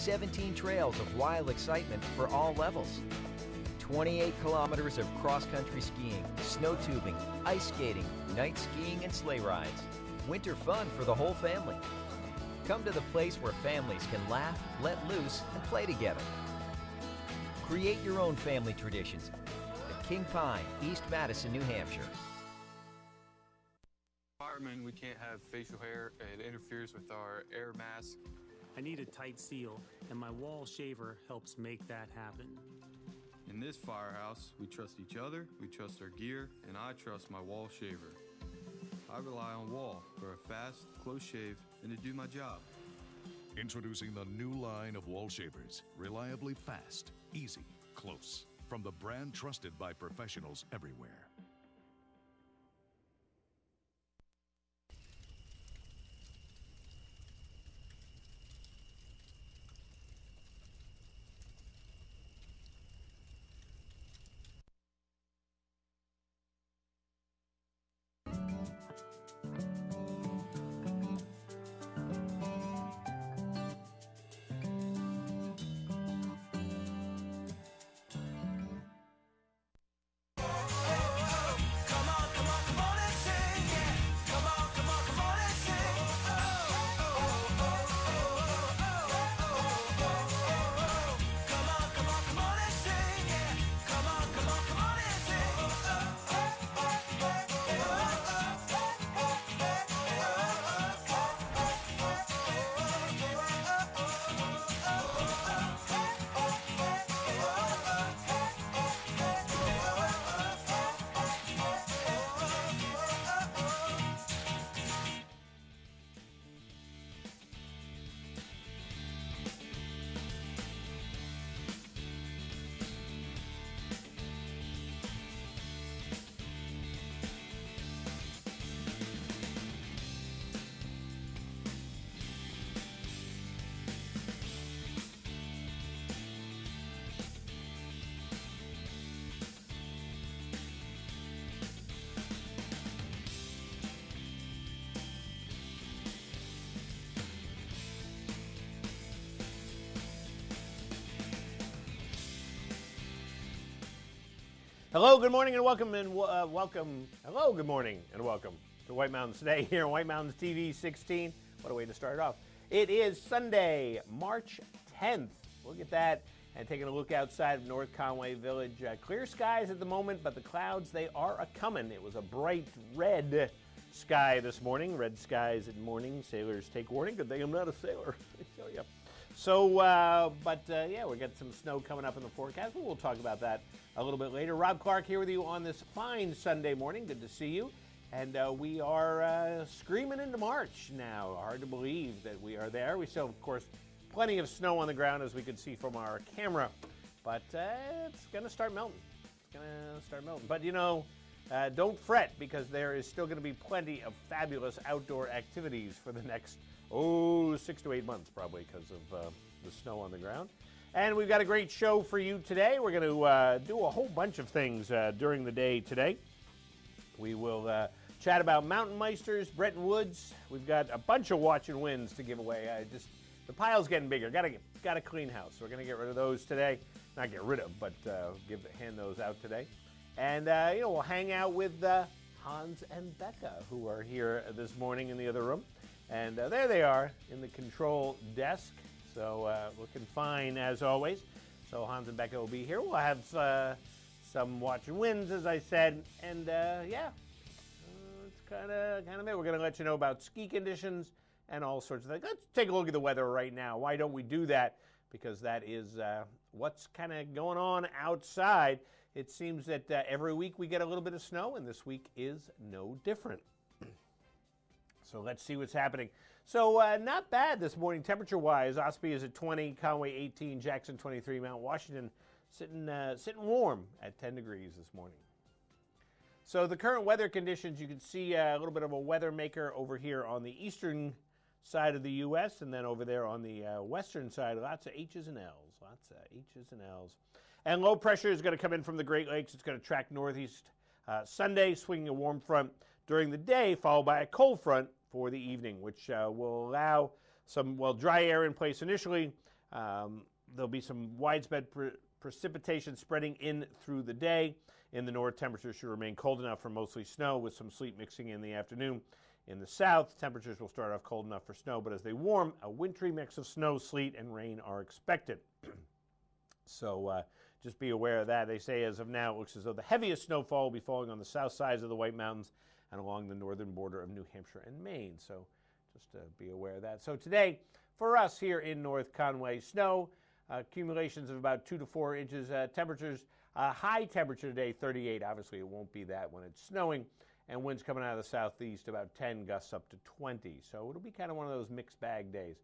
17 trails of wild excitement for all levels. 28 kilometers of cross-country skiing, snow tubing, ice skating, night skiing, and sleigh rides. Winter fun for the whole family. Come to the place where families can laugh, let loose, and play together. Create your own family traditions. The King Pine, East Madison, New Hampshire. Firemen, we can't have facial hair. It interferes with our air mask. I need a tight seal, and my wall shaver helps make that happen. In this firehouse, we trust each other, we trust our gear, and I trust my wall shaver. I rely on Wall for a fast, close shave, and to do my job. Introducing the new line of wall shavers. Reliably fast, easy, close. From the brand trusted by professionals everywhere. Hello, good morning, and welcome, Hello, good morning, and welcome to White Mountains Today here on White Mountains TV 16. What a way to start it off. It is Sunday, March 10th. Look at that, and taking a look outside of North Conway Village. Clear skies at the moment, but the clouds, they are a-coming. It was a bright red sky this morning. Red skies at morning. Sailors take warning. Good thing I'm not a sailor, I tell you. So, yeah, we got some snow coming up in the forecast. We'll talk about that a little bit later. Rob Clark here with you on this fine Sunday morning. Good to see you. And we are screaming into March now. Hard to believe that we are there. We still, of course, plenty of snow on the ground, as we can see from our camera. But it's going to start melting. It's going to start melting. But, you know, don't fret, because there is still going to be plenty of fabulous outdoor activities for the next 6 to 8 months, probably, because of the snow on the ground. And we've got a great show for you today. We're going to do a whole bunch of things during the day today. We will chat about mountain meisters, Bretton Woods. We've got a bunch of watch and wins to give away. The pile's getting bigger. Got to clean house. We're going to get rid of those today. Not get rid of, but hand those out today. And we'll hang out with Hans and Becca, who are here this morning in the other room. And there they are in the control desk. So looking fine as always. So Hans and Becca will be here. We'll have some watch and wins, as I said. And yeah, it's kind of it. We're going to let you know about ski conditions and all sorts of things. Let's take a look at the weather right now. Why don't we do that? Because that is what's kind of going on outside. It seems that every week we get a little bit of snow, and this week is no different. So let's see what's happening. So not bad this morning temperature-wise. Ospey is at 20, Conway 18, Jackson 23, Mount Washington sitting warm at 10 degrees this morning. So the current weather conditions, you can see a little bit of a weather maker over here on the eastern side of the U.S. and then over there on the western side, lots of H's and L's. Lots of H's and L's. And low pressure is going to come in from the Great Lakes. It's going to track northeast Sunday, swinging a warm front during the day, followed by a cold front for the evening, which will allow some, dry air in place initially, There'll be some widespread precipitation spreading in through the day. In the north, temperatures should remain cold enough for mostly snow with some sleet mixing in the afternoon. In the south, temperatures will start off cold enough for snow, but as they warm, a wintry mix of snow, sleet, and rain are expected. So just be aware of that. They say as of now, it looks as though the heaviest snowfall will be falling on the south sides of the White Mountains and along the northern border of New Hampshire and Maine. So just be aware of that. So today, for us here in North Conway, snow, accumulations of about 2 to 4 inches, temperatures, high temperature today, 38. Obviously, it won't be that when it's snowing. And winds coming out of the southeast, about 10, gusts up to 20. So it'll be kind of one of those mixed bag days.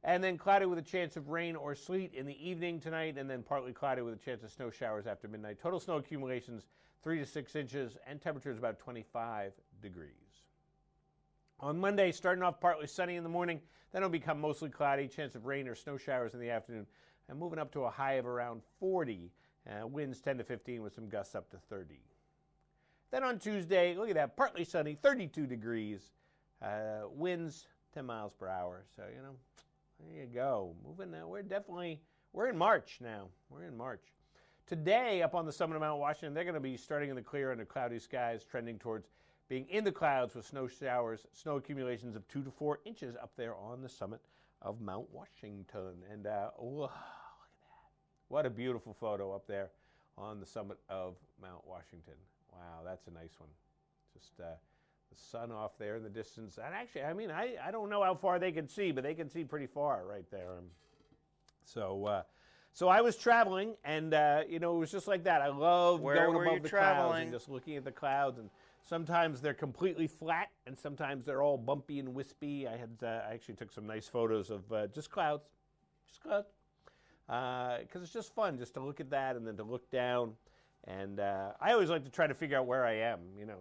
And then cloudy with a chance of rain or sleet in the evening tonight, and then partly cloudy with a chance of snow showers after midnight. Total snow accumulations 3 to 6 inches, and temperatures about 25 degrees. On Monday, starting off partly sunny in the morning, then it'll become mostly cloudy, chance of rain or snow showers in the afternoon, and moving up to a high of around 40. Winds 10 to 15 with some gusts up to 30. Then on Tuesday, look at that, partly sunny, 32 degrees, winds 10 miles per hour. So, you know, there you go. Moving now. We're in March now. We're in March. Today, up on the summit of Mount Washington, they're going to be starting in the clear under cloudy skies, trending towards being in the clouds with snow showers, snow accumulations of 2 to 4 inches up there on the summit of Mount Washington. And look at that. What a beautiful photo up there on the summit of Mount Washington. Wow, that's a nice one. Just the sun off there in the distance. And actually, I mean, I don't know how far they can see, but they can see pretty far right there. So I was traveling, and, you know, it was just like that. I love going above the clouds and just looking at the clouds. And sometimes they're completely flat, and sometimes they're all bumpy and wispy. I actually took some nice photos of just clouds. Because it's just fun just to look at that and then to look down. And I always like to try to figure out where I am. You know,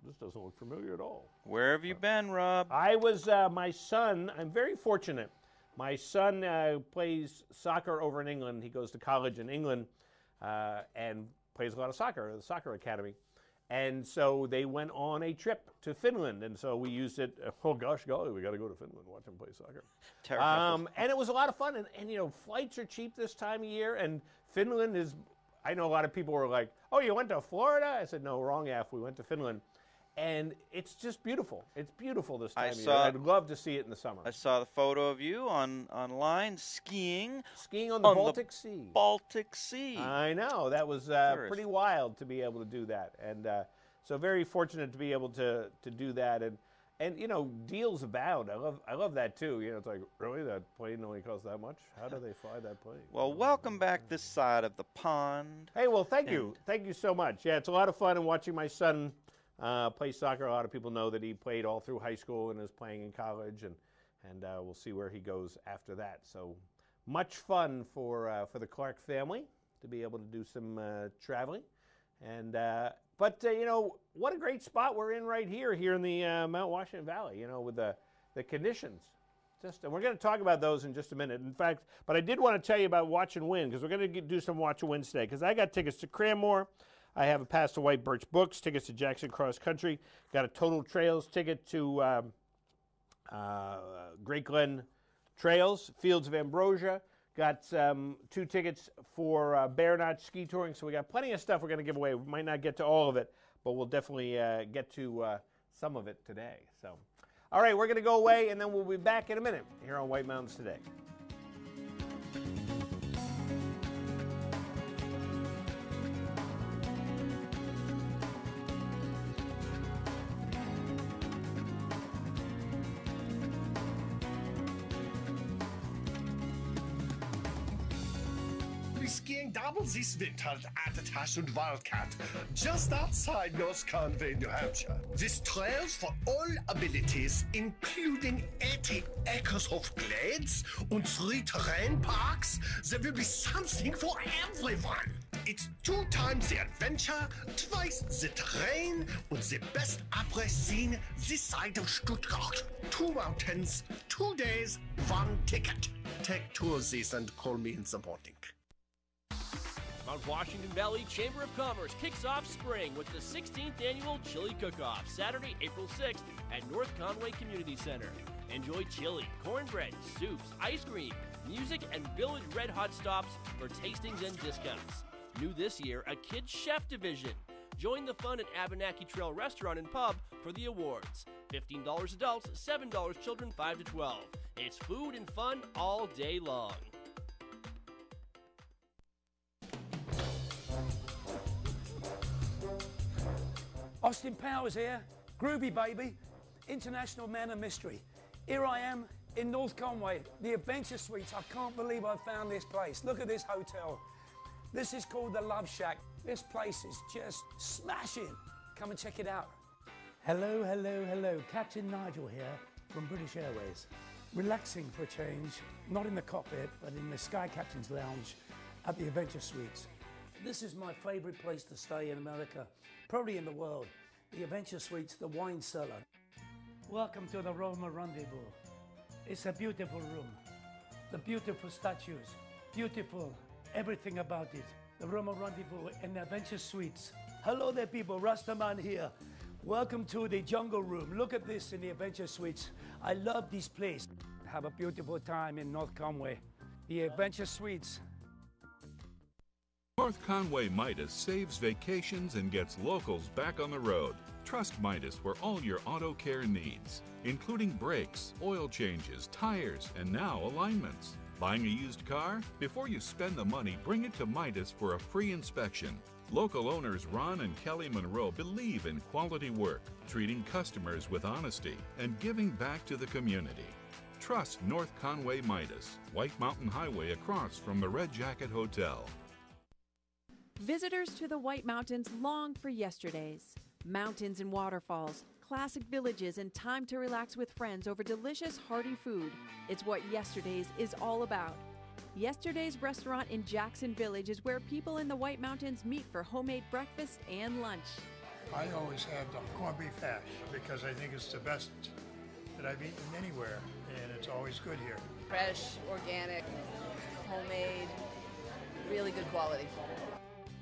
this doesn't look familiar at all. Where have you been, Rob? I was, my son, I'm very fortunate. My son plays soccer over in England. He goes to college in England and plays a lot of soccer at the soccer academy. And so they went on a trip to Finland. And so we used it, oh gosh, golly, we got to go to Finland and watch him play soccer. Terrible. And it was a lot of fun. And, you know, flights are cheap this time of year. And Finland is, I know a lot of people were like, oh, you went to Florida? I said, no, wrong F. We went to Finland. And it's just beautiful. It's beautiful this time of year. I'd love to see it in the summer. I saw the photo of you online skiing. Skiing on the Baltic Sea. Baltic Sea. I know. That was pretty wild to be able to do that. And so very fortunate to be able to do that. And you know, deals abound. I love that too. You know, it's like, really, that plane only costs that much? How do they fly that plane? Well, welcome back this side of the pond. Hey, well, thank you. Thank you so much. Yeah, it's a lot of fun, and watching my son play soccer. A lot of people know that he played all through high school and is playing in college, and we'll see where he goes after that. So much fun for the Clark family to be able to do some traveling. And but you know, what a great spot we're in right here in the Mount Washington Valley. You know, with the conditions. And we're going to talk about those in just a minute. In fact, but I did want to tell you about Watch and Win, because we're going to do some Watch and Win today. Because I got tickets to Cranmore. I have a pass to White Birch Books, tickets to Jackson Cross Country. Got a Total Trails ticket to Great Glen Trails, Fields of Ambrosia. Got 2 tickets for Bear Notch Ski Touring. So we got plenty of stuff we're going to give away. We might not get to all of it, but we'll definitely get to some of it today. So, all right, we're going to go away, and then we'll be back in a minute here on White Mountains Today. Skiing double this winter at Attach and Wildcat, just outside North Conway, New Hampshire. This trails for all abilities, including 80 acres of glades and 3 terrain parks. There will be something for everyone. It's 2 times the adventure, twice the terrain, and the best après scene this side of Stuttgart. 2 mountains, 2 days, 1 ticket. Take 2 of these and call me in the morning. Mount Washington Valley Chamber of Commerce kicks off spring with the 16th annual Chili Cook-Off, Saturday, April 6th at North Conway Community Center. Enjoy chili, cornbread, soups, ice cream, music, and Village Red Hot stops for tastings and discounts. New this year, a kids chef division. Join the fun at Abenaki Trail Restaurant and Pub for the awards. $15 adults, $7 children 5 to 12. It's food and fun all day long. Austin Powers here, groovy baby, international man of mystery. Here I am in North Conway, the Adventure Suites. I can't believe I found this place. Look at this hotel. This is called the Love Shack. This place is just smashing. Come and check it out. Hello, hello, hello. Captain Nigel here from British Airways. Relaxing for a change, not in the cockpit, but in the Sky Captain's Lounge at the Adventure Suites. This is my favorite place to stay in America, probably in the world. The Adventure Suites, the wine cellar. Welcome to the Roma Rendezvous. It's a beautiful room. The beautiful statues, beautiful everything about it. The Roma Rendezvous and the Adventure Suites. Hello there people, Rastaman here. Welcome to the Jungle Room. Look at this in the Adventure Suites. I love this place. Have a beautiful time in North Conway. The Adventure Suites. North Conway Midas saves vacations and gets locals back on the road. Trust Midas for all your auto care needs, including brakes, oil changes, tires, and now alignments. Buying a used car? Before you spend the money, bring it to Midas for a free inspection. Local owners Ron and Kelly Monroe believe in quality work, treating customers with honesty, and giving back to the community. Trust North Conway Midas, White Mountain Highway across from the Red Jacket Hotel. Visitors to the White Mountains long for yesterdays. Mountains and waterfalls, classic villages, and time to relax with friends over delicious, hearty food. It's what Yesterdays is all about. Yesterday's restaurant in Jackson Village is where people in the White Mountains meet for homemade breakfast and lunch. I always have the corned beef hash because I think it's the best that I've eaten anywhere, and it's always good here. Fresh, organic, homemade, really good quality.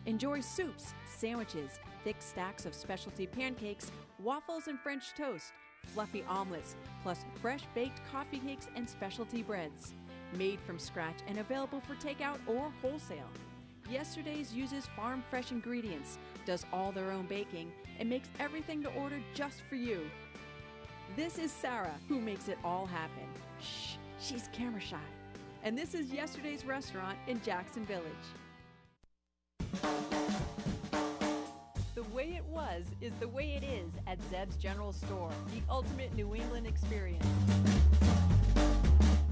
Enjoy soups, sandwiches, thick stacks of specialty pancakes, waffles and French toast, fluffy omelets, plus fresh baked coffee cakes and specialty breads. Made from scratch and available for takeout or wholesale. Yesterday's uses farm fresh ingredients, does all their own baking, and makes everything to order just for you. This is Sarah, who makes it all happen. Shh, she's camera shy. And this is Yesterday's restaurant in Jackson Village. The way it was is the way it is at Zeb's General Store, the ultimate New England experience.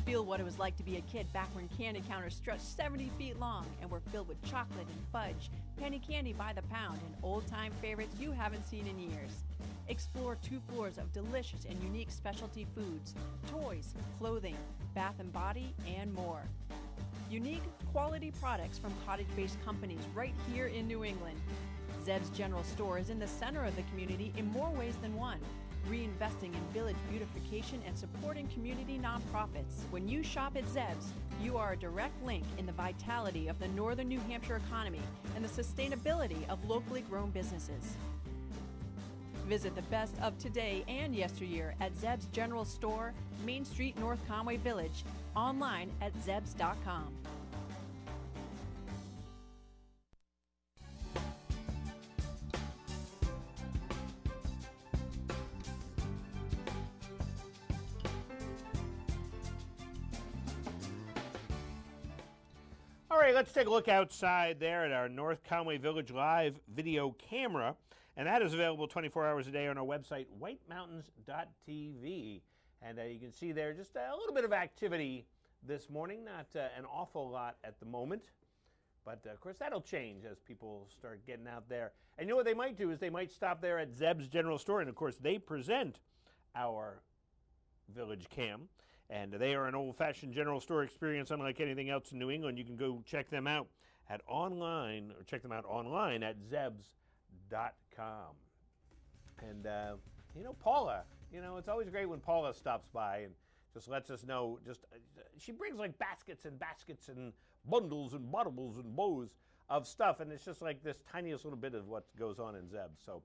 Feel what it was like to be a kid back when candy counters stretched 70 feet long and were filled with chocolate and fudge, penny candy by the pound, and old-time favorites you haven't seen in years. Explore 2 floors of delicious and unique specialty foods, toys, clothing, bath and body, and more. Unique, quality products from cottage-based companies right here in New England. Zeb's General Store is in the center of the community in more ways than one, reinvesting in village beautification and supporting community nonprofits. When you shop at Zeb's, you are a direct link in the vitality of the northern New Hampshire economy and the sustainability of locally grown businesses. Visit the best of today and yesteryear at Zeb's General Store, Main Street, North Conway Village, online at zebs.com. All right, let's take a look outside there at our North Conway Village live video camera, and that is available 24 hours a day on our website, whitemountains.tv. And you can see there just a little bit of activity this morning, not an awful lot at the moment, but of course that'll change as people start getting out there. And you know what they might do is they might stop there at Zeb's General Store, and of course they present our Village Cam. And they are an old-fashioned general store experience unlike anything else in New England. You can go check them out at online, or check them out online at zebs.com. And, you know, Paula, you know, it's always great when Paula stops by and just lets us know. She brings like baskets and bundles and bottles and bows of stuff. And it's just like this tiniest little bit of what goes on in Zeb's. So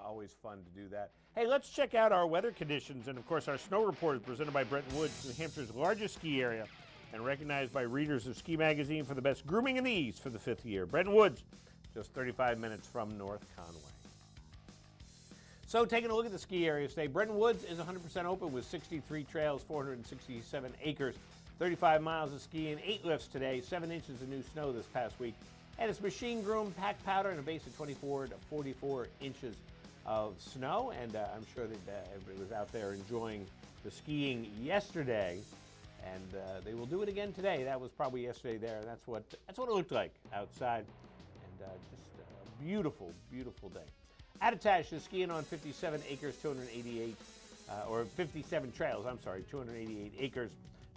always fun to do that. Hey, let's check out our weather conditions. And, of course, our snow report is presented by Bretton Woods, New Hampshire's largest ski area. and recognized by readers of Ski Magazine for the best grooming in the East for the 5th year. Bretton Woods, just 35 minutes from North Conway. So taking a look at the ski area today, Bretton Woods is 100% open with 63 trails, 467 acres, 35 miles of skiing, 8 lifts today, 7 inches of new snow this past week, and it's machine groomed, packed powder, and a base of 24 to 44 inches of snow. And I'm sure that everybody was out there enjoying the skiing yesterday, and they will do it again today. That was probably yesterday there, and that's what it looked like outside, and just a beautiful, beautiful day. Attitash is skiing on 57 acres, 288, or 57 trails, 288 acres.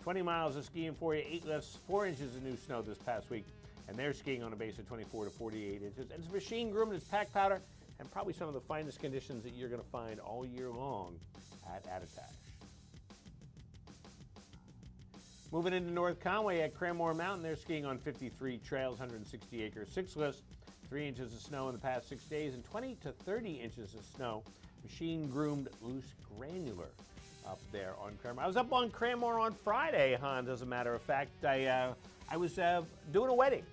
20 miles of skiing for you, 8 lifts, 4 inches of new snow this past week, and they're skiing on a base of 24 to 48 inches. And it's machine groomed, it's packed powder, and probably some of the finest conditions that you're going to find all year long at Attitash. Moving into North Conway at Cranmore Mountain, they're skiing on 53 trails, 160 acres, 6 lifts, 3 inches of snow in the past 6 days, and 20 to 30 inches of snow, machine-groomed loose granular up there on Cranmore. I was up on Cranmore on Friday, Hans, as a matter of fact. I was doing a wedding.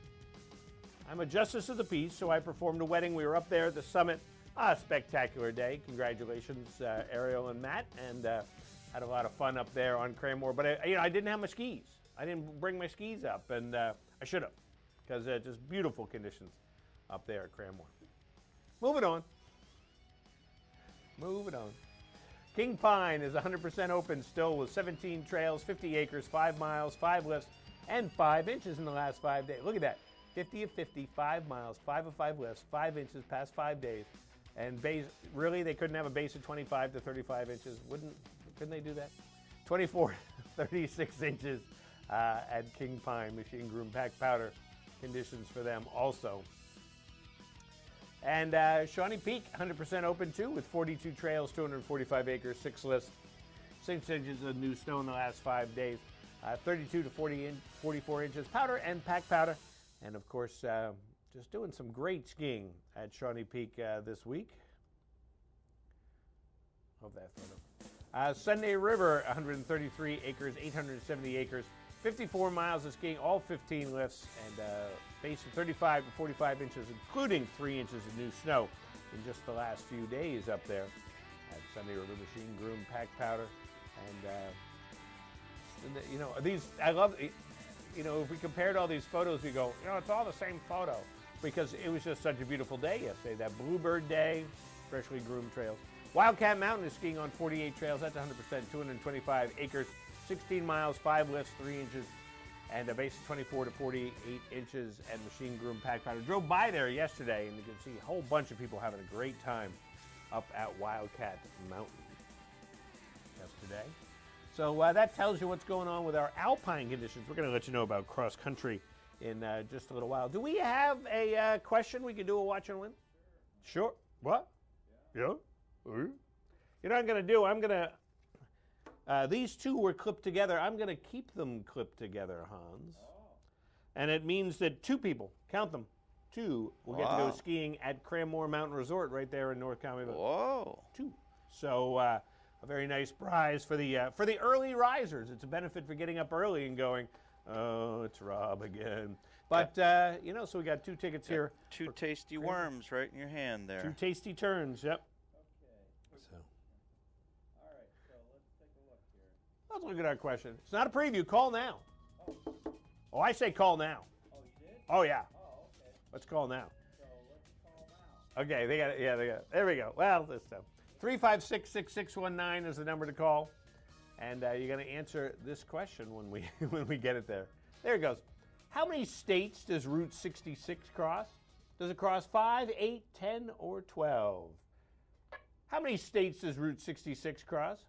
I'm a justice of the peace, so I performed a wedding. We were up there at the summit. A spectacular day. Congratulations, Ariel and Matt, and had a lot of fun up there on Cranmore. But I didn't have my skis. I didn't bring my skis up, and I should have, because just beautiful conditions up there at Cranmore. Moving on. King Pine is 100% open still with 17 trails, 50 acres, 5 miles, 5 lifts, and 5 inches in the last 5 days. Look at that. 50 of 50, 5 miles, 5 of 5 lifts, 5 inches past 5 days. And base, really, they couldn't have a base of 25 to 35 inches. Couldn't they do that? 24 36 inches at King Pine. Machine groomed packed powder conditions for them also. And Shawnee Peak, 100% open too, with 42 trails, 245 acres, 6 lifts, 6 inches of new snow in the last 5 days, 32 to 44 inches powder and packed powder. And of course, just doing some great skiing at Shawnee Peak this week. Love that photo. Sunday River, 133 acres, 870 acres, 54 miles of skiing, all 15 lifts, and base of 35 to 45 inches, including 3 inches of new snow in just the last few days up there at Sunday River. Machine groomed, packed powder, and these, I love, if we compared all these photos, we go, it's all the same photo, because it was just such a beautiful day yesterday, that Bluebird Day, freshly groomed trails. Wildcat Mountain is skiing on 48 trails, that's 100%, 225 acres, 16 miles, 5 lifts, 3 inches, and a base of 24 to 48 inches, and machine groomed packed powder. Drove by there yesterday, and you can see a whole bunch of people having a great time up at Wildcat Mountain yesterday. So that tells you what's going on with our alpine conditions. We're going to let you know about cross country in just a little while. Do we have a question we can do a watch and win? Sure. What? Yeah. You know what I'm going to do? I'm going to, these two were clipped together. I'm going to keep them clipped together, Hans. And it means that 2 people, count them, 2 will get to go skiing at Cranmore Mountain Resort right there in North Conway. Whoa. 2. So a very nice prize for the early risers. It's a benefit for getting up early and going, oh, it's Rob again. But, so we got 2 tickets here. 2 tasty worms right in your hand there. 2 tasty turns, yep. Let's look at our question. It's not a preview. Call now. Oh, I say call now. Oh, you did? Oh, yeah. Oh, okay. Let's call now. So let's call now. Okay, they got it. Yeah, they got it. There we go. Well, this time. 356-6619 is the number to call. And you're going to answer this question when we get it there. There it goes. How many states does Route 66 cross? Does it cross 5, 8, 10, or 12? How many states does Route 66 cross?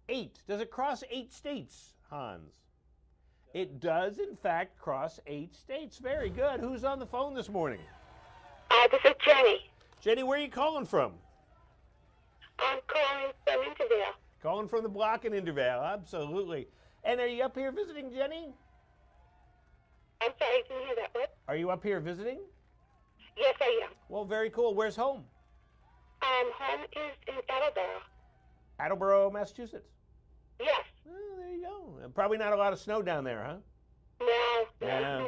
8. Does it cross 8 states, Hans? It does, in fact, cross 8 states. Very good. Who's on the phone this morning? This is Jenny. Jenny, where are you calling from? I'm calling from Intervale. Calling from the block in Intervale, absolutely. And are you up here visiting, Jenny? I'm sorry, I didn't hear that. What? Are you up here visiting? Yes, I am. Well, very cool. Where's home? Home is in Attleboro. Attleboro, Massachusetts. Yes. Well, there you go. Probably not a lot of snow down there, huh? No.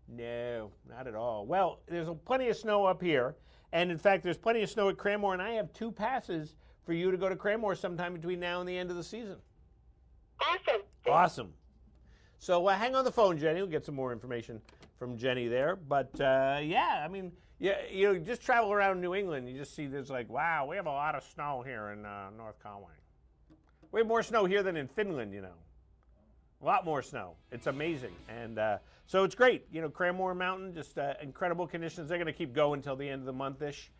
No, not at all. Well, there's plenty of snow up here. And, in fact, there's plenty of snow at Cranmore, and I have 2 passes for you to go to Cranmore sometime between now and the end of the season. Awesome. Awesome. So hang on the phone, Jenny. We'll get some more information from Jenny there. But, yeah, I mean, you just travel around New England. You just see there's like, wow, we have a lot of snow here in North Conway. We have more snow here than in Finland, you know. A lot more snow. It's amazing. And so it's great. You know, Cranmore Mountain, just incredible conditions. They're going to keep going until the end of the month-ish.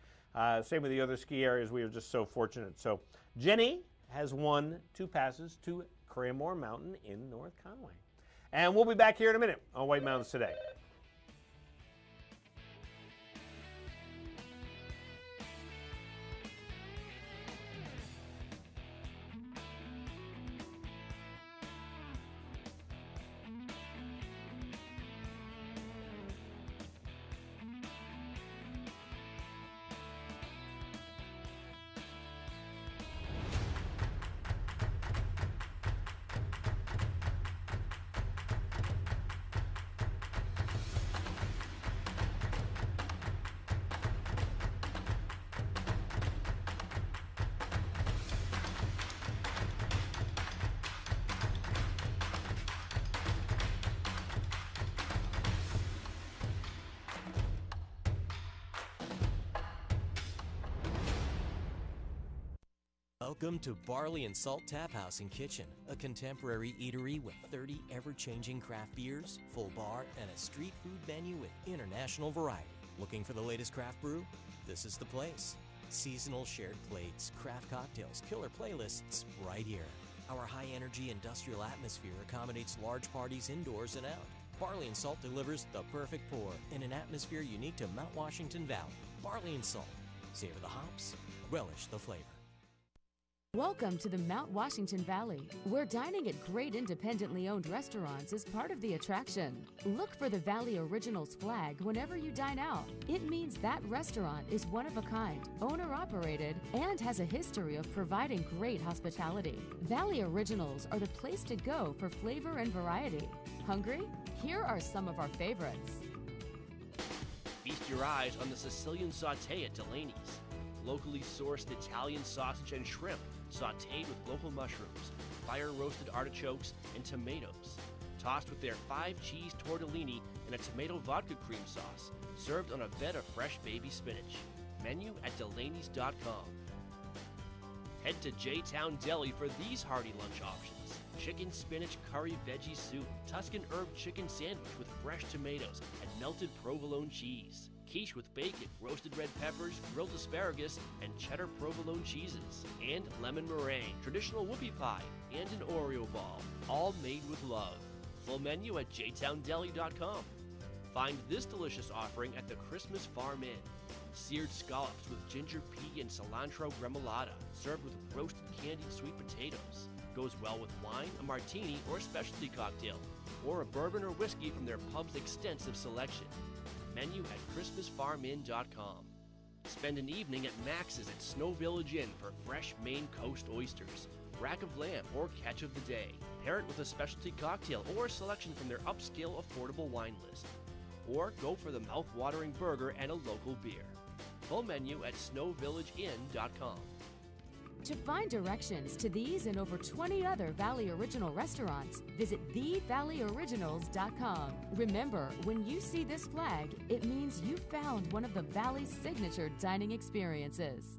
Same with the other ski areas. We are just so fortunate. So Jenny has won 2 passes to Cranmore Mountain in North Conway. And we'll be back here in a minute on White Mountains Today. Welcome to Barley and Salt Tap House and Kitchen, a contemporary eatery with 30 ever-changing craft beers, full bar, and a street food menu with international variety. Looking for the latest craft brew? This is the place. Seasonal shared plates, craft cocktails, killer playlists, right here. Our high-energy industrial atmosphere accommodates large parties indoors and out. Barley and Salt delivers the perfect pour in an atmosphere unique to Mount Washington Valley. Barley and Salt. Savor the hops, relish the flavor. Welcome to the Mount Washington Valley, where dining at great independently owned restaurants is part of the attraction. Look for the Valley Originals flag whenever you dine out. It means that restaurant is one of a kind, owner-operated, and has a history of providing great hospitality. Valley Originals are the place to go for flavor and variety. Hungry? Here are some of our favorites. Feast your eyes on the Sicilian Sauté at Delaney's. Locally sourced Italian sausage and shrimp, sautéed with local mushrooms, fire-roasted artichokes, and tomatoes. Tossed with their 5-cheese tortellini and a tomato vodka cream sauce, served on a bed of fresh baby spinach. Menu at Delaney's.com. Head to J-Town Deli for these hearty lunch options. Chicken spinach curry veggie soup, Tuscan herb chicken sandwich with fresh tomatoes and melted provolone cheese. Quiche with bacon, roasted red peppers, grilled asparagus, and cheddar provolone cheeses. And lemon meringue, traditional whoopie pie, and an Oreo ball, all made with love. Full menu at jtowndeli.com. Find this delicious offering at the Christmas Farm Inn. Seared scallops with ginger pea and cilantro gremolata, served with roasted candied sweet potatoes. Goes well with wine, a martini, or a specialty cocktail, or a bourbon or whiskey from their pub's extensive selection. Menu at ChristmasFarmInn.com. Spend an evening at Max's at Snow Village Inn for fresh Maine Coast oysters, rack of lamb, or catch of the day. Pair it with a specialty cocktail or a selection from their upscale affordable wine list. Or go for the mouth-watering burger and a local beer. Full menu at SnowVillageInn.com. To find directions to these and over 20 other Valley Original restaurants, visit TheValleyOriginals.com. Remember, when you see this flag, it means you found one of the Valley's signature dining experiences.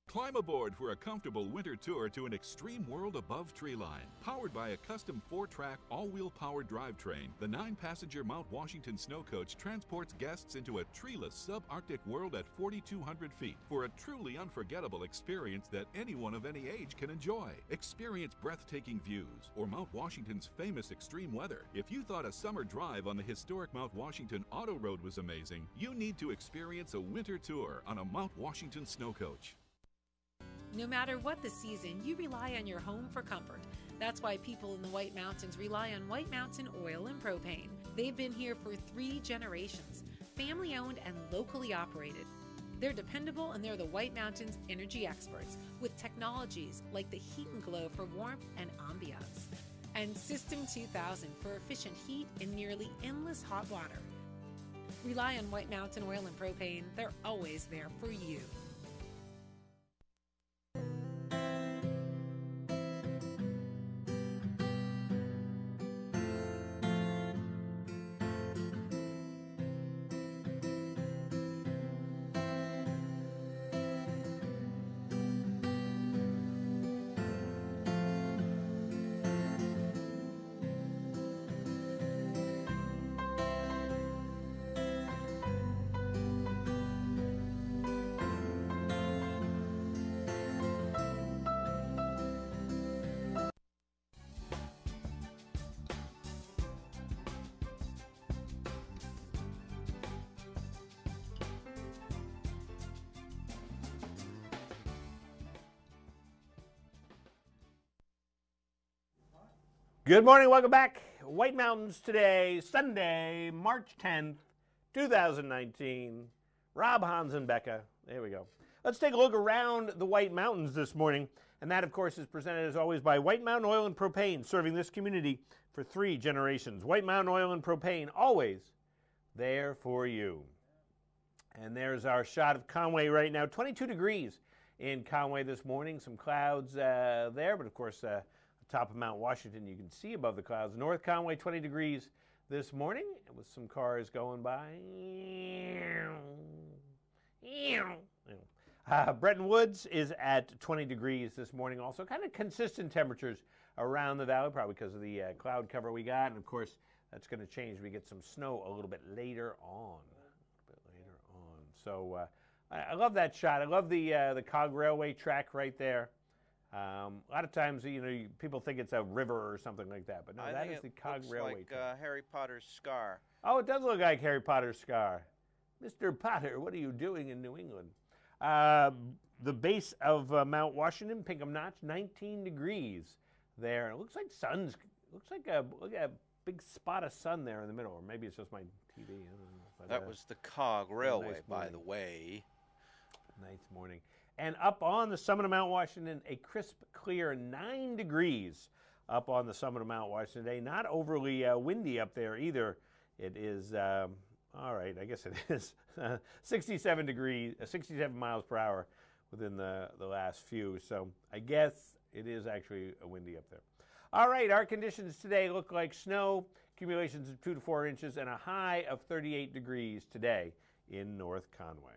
Climb aboard for a comfortable winter tour to an extreme world above treeline. Powered by a custom 4-track, all-wheel powered drivetrain, the 9-passenger Mount Washington Snow Coach transports guests into a treeless subarctic world at 4,200 feet for a truly unforgettable experience that anyone of any age can enjoy. Experience breathtaking views or Mount Washington's famous extreme weather. If you thought a summer drive on the historic Mount Washington Auto Road was amazing, you need to experience a winter tour on a Mount Washington Snow Coach. No matter what the season, you rely on your home for comfort. That's why people in the White Mountains rely on White Mountain Oil and Propane. They've been here for 3 generations, family owned and locally operated. They're dependable and they're the White Mountains energy experts with technologies like the Heat and Glow for warmth and ambiance, and System 2000 for efficient heat and nearly endless hot water. Rely on White Mountain Oil and Propane. They're always there for you. Good morning, welcome back. White Mountains today, Sunday, March 10th, 2019. Rob, Hans, and Becca. There we go. Let's take a look around the White Mountains this morning. And that, of course, is presented as always by White Mountain Oil and Propane, serving this community for 3 generations. White Mountain Oil and Propane, always there for you. And there's our shot of Conway right now. 22 degrees in Conway this morning. Some clouds there, but of course, top of Mount Washington, you can see above the clouds. North Conway, 20 degrees this morning, with some cars going by. Bretton Woods is at 20 degrees this morning also. Kind of consistent temperatures around the valley, probably because of the cloud cover we got. And, of course, that's going to change. We get some snow a little bit later on. So I love that shot. I love the Cog Railway track right there. A lot of times, you know, people think it's a river or something like that, but no, that is the Cog Railway. Like Harry Potter's scar. Oh, it does look like Harry Potter's scar. Mr. Potter, what are you doing in New England? The base of Mount Washington, Pinkham Notch, 19 degrees there. It looks like looks like a big spot of sun there in the middle, or maybe it's just my TV. I don't know, but, that was the Cog Railway, nice by the way. Nice morning. And up on the summit of Mount Washington, a crisp, clear 9 degrees up on the summit of Mount Washington today. Not overly windy up there either. It is, all right, I guess it is 67 degrees, 67 miles per hour within the last few. So I guess it is actually windy up there. All right, our conditions today look like snow, accumulations of 2 to 4 inches, and a high of 38 degrees today in North Conway.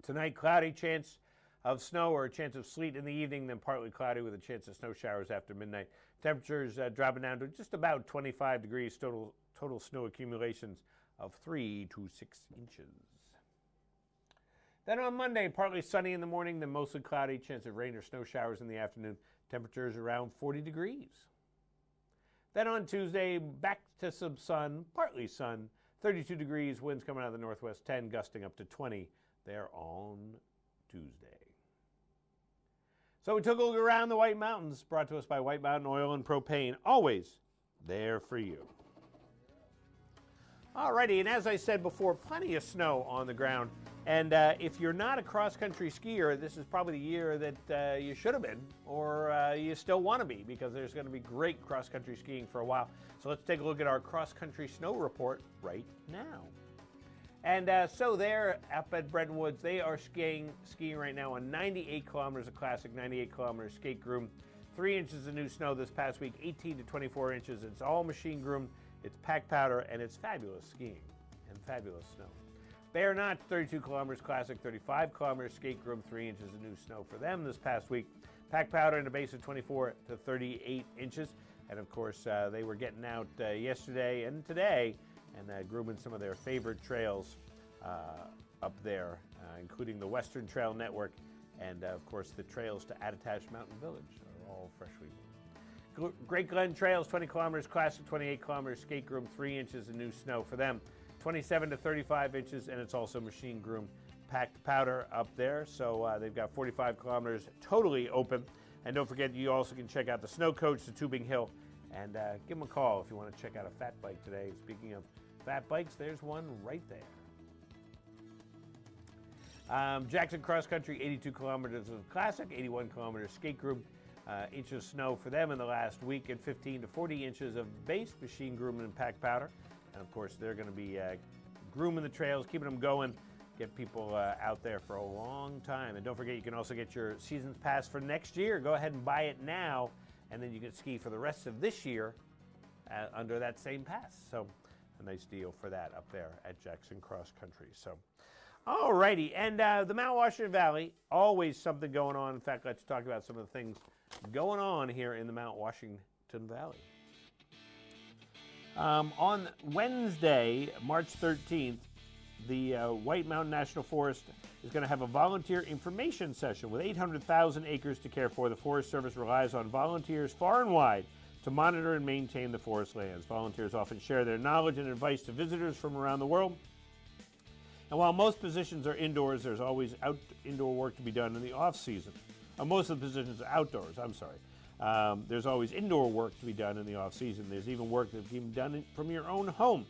Tonight, cloudy, chance of snow or a chance of sleet in the evening, then partly cloudy with a chance of snow showers after midnight. Temperatures dropping down to just about 25 degrees, total snow accumulations of 3 to 6 inches. Then on Monday, partly sunny in the morning, then mostly cloudy, chance of rain or snow showers in the afternoon. Temperatures around 40 degrees. Then on Tuesday, back to some sun, partly sun, 32 degrees, winds coming out of the northwest, 10, gusting up to 20. There on Tuesday. So we took a look around the White Mountains, brought to us by White Mountain Oil and Propane, always there for you. Alrighty, and as I said before, plenty of snow on the ground. And if you're not a cross-country skier, this is probably the year that you should have been, or you still want to be, because there's going to be great cross-country skiing for a while. So let's take a look at our cross-country snow report right now. And so there up at Bretton Woods, they are skiing right now on 98 kilometers of classic 98 kilometer skate groom. 3 inches of new snow this past week, 18 to 24 inches. It's all machine groomed, it's packed powder, and it's fabulous skiing and fabulous snow. Bear Notch, 32 kilometers classic, 35 kilometers skate groom, 3 inches of new snow for them this past week. Packed powder and a base of 24 to 38 inches. And of course, they were getting out yesterday and today and grooming some of their favorite trails up there, including the Western Trail Network and, of course, the trails to Attitash Mountain Village are all freshly groomed. Great Glen Trails, 20 kilometers classic, 28 kilometers skate groom, 3 inches of new snow for them, 27 to 35 inches, and it's also machine groomed packed powder up there. So they've got 45 kilometers totally open. And don't forget, you also can check out the Snow Coach to Tubing Hill and give them a call if you want to check out a fat bike today. Speaking of fat bikes, there's one right there. Jackson Cross Country, 82 kilometers of classic, 81 kilometers skate group. Inches of snow for them in the last week, and 15 to 40 inches of base machine grooming and pack powder. And of course, they're going to be grooming the trails, keeping them going, get people out there for a long time. And don't forget, you can also get your season's pass for next year. Go ahead and buy it now, and then you can ski for the rest of this year under that same pass. So a nice deal for that up there at Jackson Cross Country. So, all righty. And the Mount Washington Valley, always something going on. In fact, let's talk about some of the things going on here in the Mount Washington Valley. On Wednesday, March 13th, the White Mountain National Forest is going to have a volunteer information session. With 800,000 acres to care for, the Forest Service relies on volunteers far and wide to monitor and maintain the forest lands. Volunteers often share their knowledge and advice to visitors from around the world. And while most positions are indoors, there's always indoor work to be done in the off-season. Most of the positions are outdoors, I'm sorry. There's always indoor work to be done in the off-season. There's even work that can be done from your own home.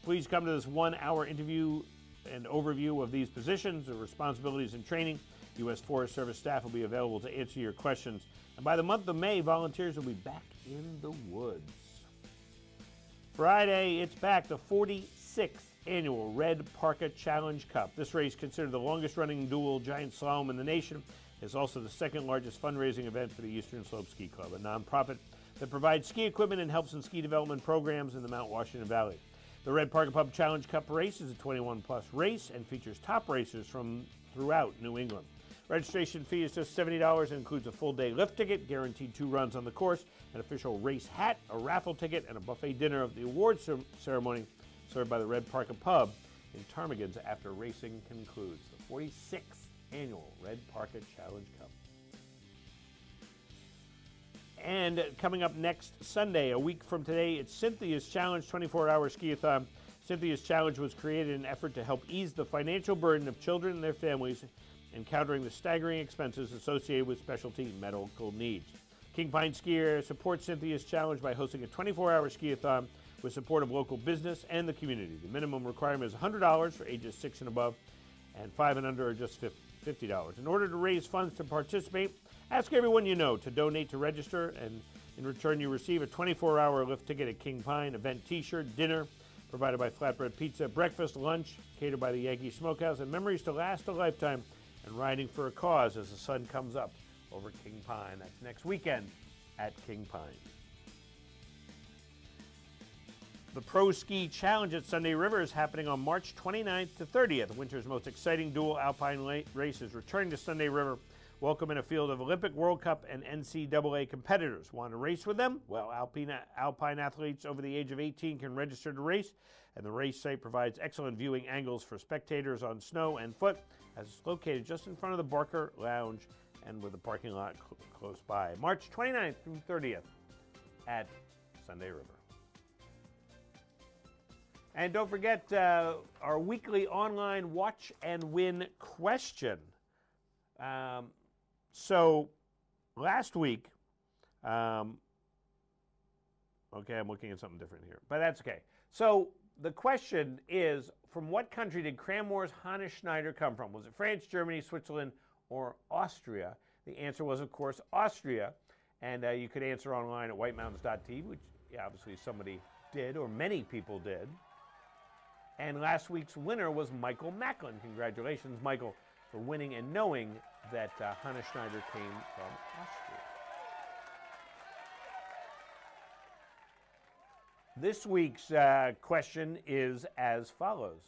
Please come to this 1-hour interview and overview of these positions, the responsibilities, and training. U.S. Forest Service staff will be available to answer your questions. And by the month of May, volunteers will be back in the woods. Friday, it's back, the 46th annual Red Parka Challenge Cup. This race, considered the longest-running dual giant slalom in the nation, is also the second largest fundraising event for the Eastern Slope Ski Club, a nonprofit that provides ski equipment and helps in ski development programs in the Mount Washington Valley. The Red Parka Pub Challenge Cup race is a 21-plus race and features top racers from throughout New England. Registration fee is just $70 and includes a full-day lift ticket, guaranteed 2 runs on the course, an official race hat, a raffle ticket, and a buffet dinner of the awards ceremony served by the Red Parka Pub in Ptarmigans after racing concludes. The 46th annual Red Parka Challenge Cup. And coming up next Sunday, a week from today, it's Cynthia's Challenge 24-hour ski-a-thon. Cynthia's Challenge was created in an effort to help ease the financial burden of children and their families, encountering the staggering expenses associated with specialty medical needs. King Pine Ski Area supports Cynthia's Challenge by hosting a 24-hour ski-a-thon with support of local business and the community. The minimum requirement is $100 for ages 6 and above, and 5 and under are just $50. In order to raise funds to participate, ask everyone you know to donate to register, and in return you receive a 24-hour lift ticket at King Pine, event t-shirt, dinner provided by Flatbread Pizza, breakfast, lunch catered by the Yankee Smokehouse, and memories to last a lifetime, and riding for a cause as the sun comes up over King Pine. That's next weekend at King Pine. The Pro Ski Challenge at Sunday River is happening on March 29th to 30th. Winter's most exciting dual alpine race is returning to Sunday River. Welcome in a field of Olympic, World Cup, and NCAA competitors. Want to race with them? Well, alpine athletes over the age of 18 can register to race, and the race site provides excellent viewing angles for spectators on snow and foot, as it's located just in front of the Barker Lounge and with a parking lot close by. March 29th through 30th at Sunday River. And don't forget our weekly online watch and win question. So last week, okay, I'm looking at something different here, but that's okay. So the question is, from what country did Cranmore's Hanne Schneider come from? Was it France, Germany, Switzerland, or Austria? The answer was, of course, Austria. And you could answer online at whitemountains.tv, which obviously somebody did, or many people did. And last week's winner was Michael Macklin. Congratulations, Michael, for winning and knowing that Hanne Schneider came from Austria. This week's question is as follows.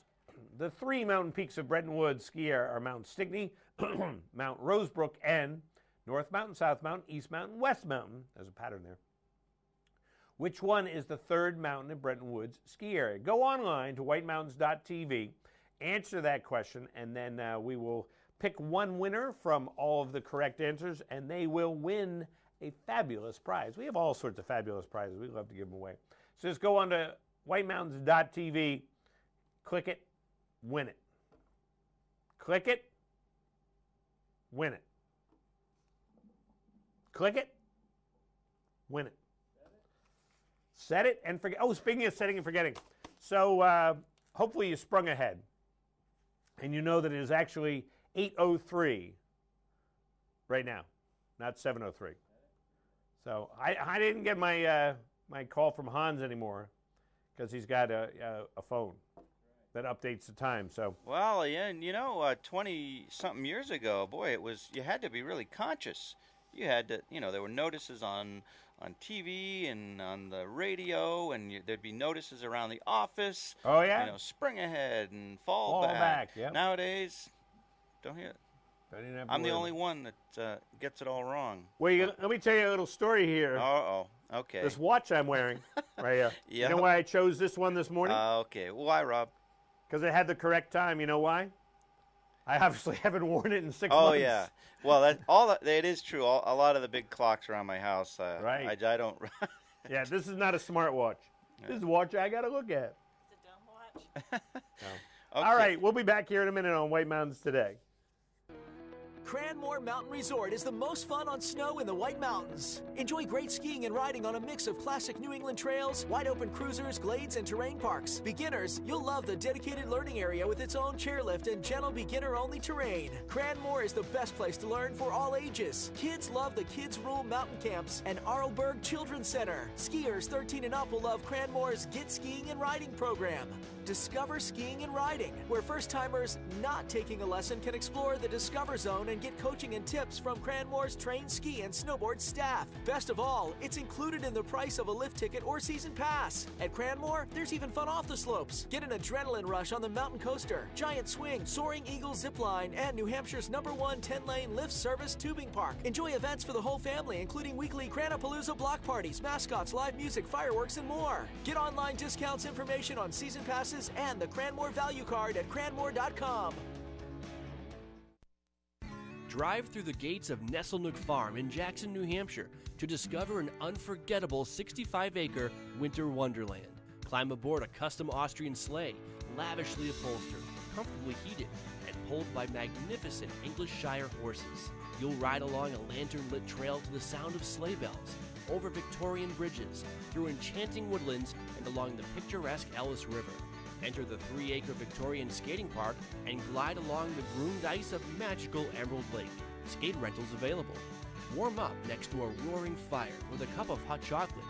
The 3 mountain peaks of Bretton Woods ski area are Mount Stickney, Mount Rosebrook, and North Mountain, South Mountain, East Mountain, West Mountain. There's a pattern there. Which one is the 3rd mountain in Bretton Woods ski area? Go online to whitemountains.tv, answer that question, and then we will pick one winner from all of the correct answers, and they will win a fabulous prize. We have all sorts of fabulous prizes. We love to give them away. So just go on to whitemountains.tv, click it, win it. Click it, win it. Click it, win it. Set it and forget. Oh, speaking of setting and forgetting. So hopefully you sprung ahead and you know that it is actually 8:03 right now, not 7:03. So I didn't get my my call from Hans anymore because he's got a phone that updates the time. So Well, yeah, and 20-something years ago, boy, you had to be really conscious. You had to, there were notices on TV and on the radio, and there'd be notices around the office. Oh, yeah? Spring ahead and fall Fall back, yep. Nowadays, don't hear it. Don't even have to I'm the worry. only one that gets it all wrong. Well, let me tell you a little story here. Uh-oh. Okay. This watch I'm wearing right here. Yeah. You know why I chose this one this morning? Okay. Why, Rob? Because it had the correct time. You know why? I obviously haven't worn it in 6 months. Oh, yeah. Well, it is true. A lot of the big clocks around my house, right. I don't. Yeah, this is not a smart watch. This is a watch I got to look at. It's a dumb watch. No. All right, we'll be back here in a minute on White Mountains Today. Cranmore Mountain Resort is the most fun on snow in the White Mountains. Enjoy great skiing and riding on a mix of classic New England trails, wide-open cruisers, glades, and terrain parks. Beginners, you'll love the dedicated learning area with its own chairlift and gentle beginner-only terrain. Cranmore is the best place to learn for all ages. Kids love the Kids Rule Mountain Camps and Arlberg Children's Center. Skiers 13 and up will love Cranmore's Get Skiing and Riding program. Discover Skiing and Riding, where first-timers not taking a lesson can explore the Discover Zone and get coaching and tips from Cranmore's trained ski and snowboard staff. Best of all, it's included in the price of a lift ticket or season pass. At Cranmore, there's even fun off the slopes. Get an adrenaline rush on the mountain coaster, giant swing, Soaring Eagle zip line, and New Hampshire's #1 10-lane lift service tubing park. Enjoy events for the whole family, including weekly Cranapalooza block parties, mascots, live music, fireworks, and more. Get online discounts, information on season passes, and the Cranmore value card at cranmore.com. Drive through the gates of Nesselnook Farm in Jackson, New Hampshire to discover an unforgettable 65-acre winter wonderland. Climb aboard a custom Austrian sleigh, lavishly upholstered, comfortably heated, and pulled by magnificent English Shire horses. You'll ride along a lantern-lit trail to the sound of sleigh bells, over Victorian bridges, through enchanting woodlands, and along the picturesque Ellis River. Enter the 3-acre Victorian skating park and glide along the groomed ice of magical Emerald Lake. Skate rentals available. Warm up next to a roaring fire with a cup of hot chocolate.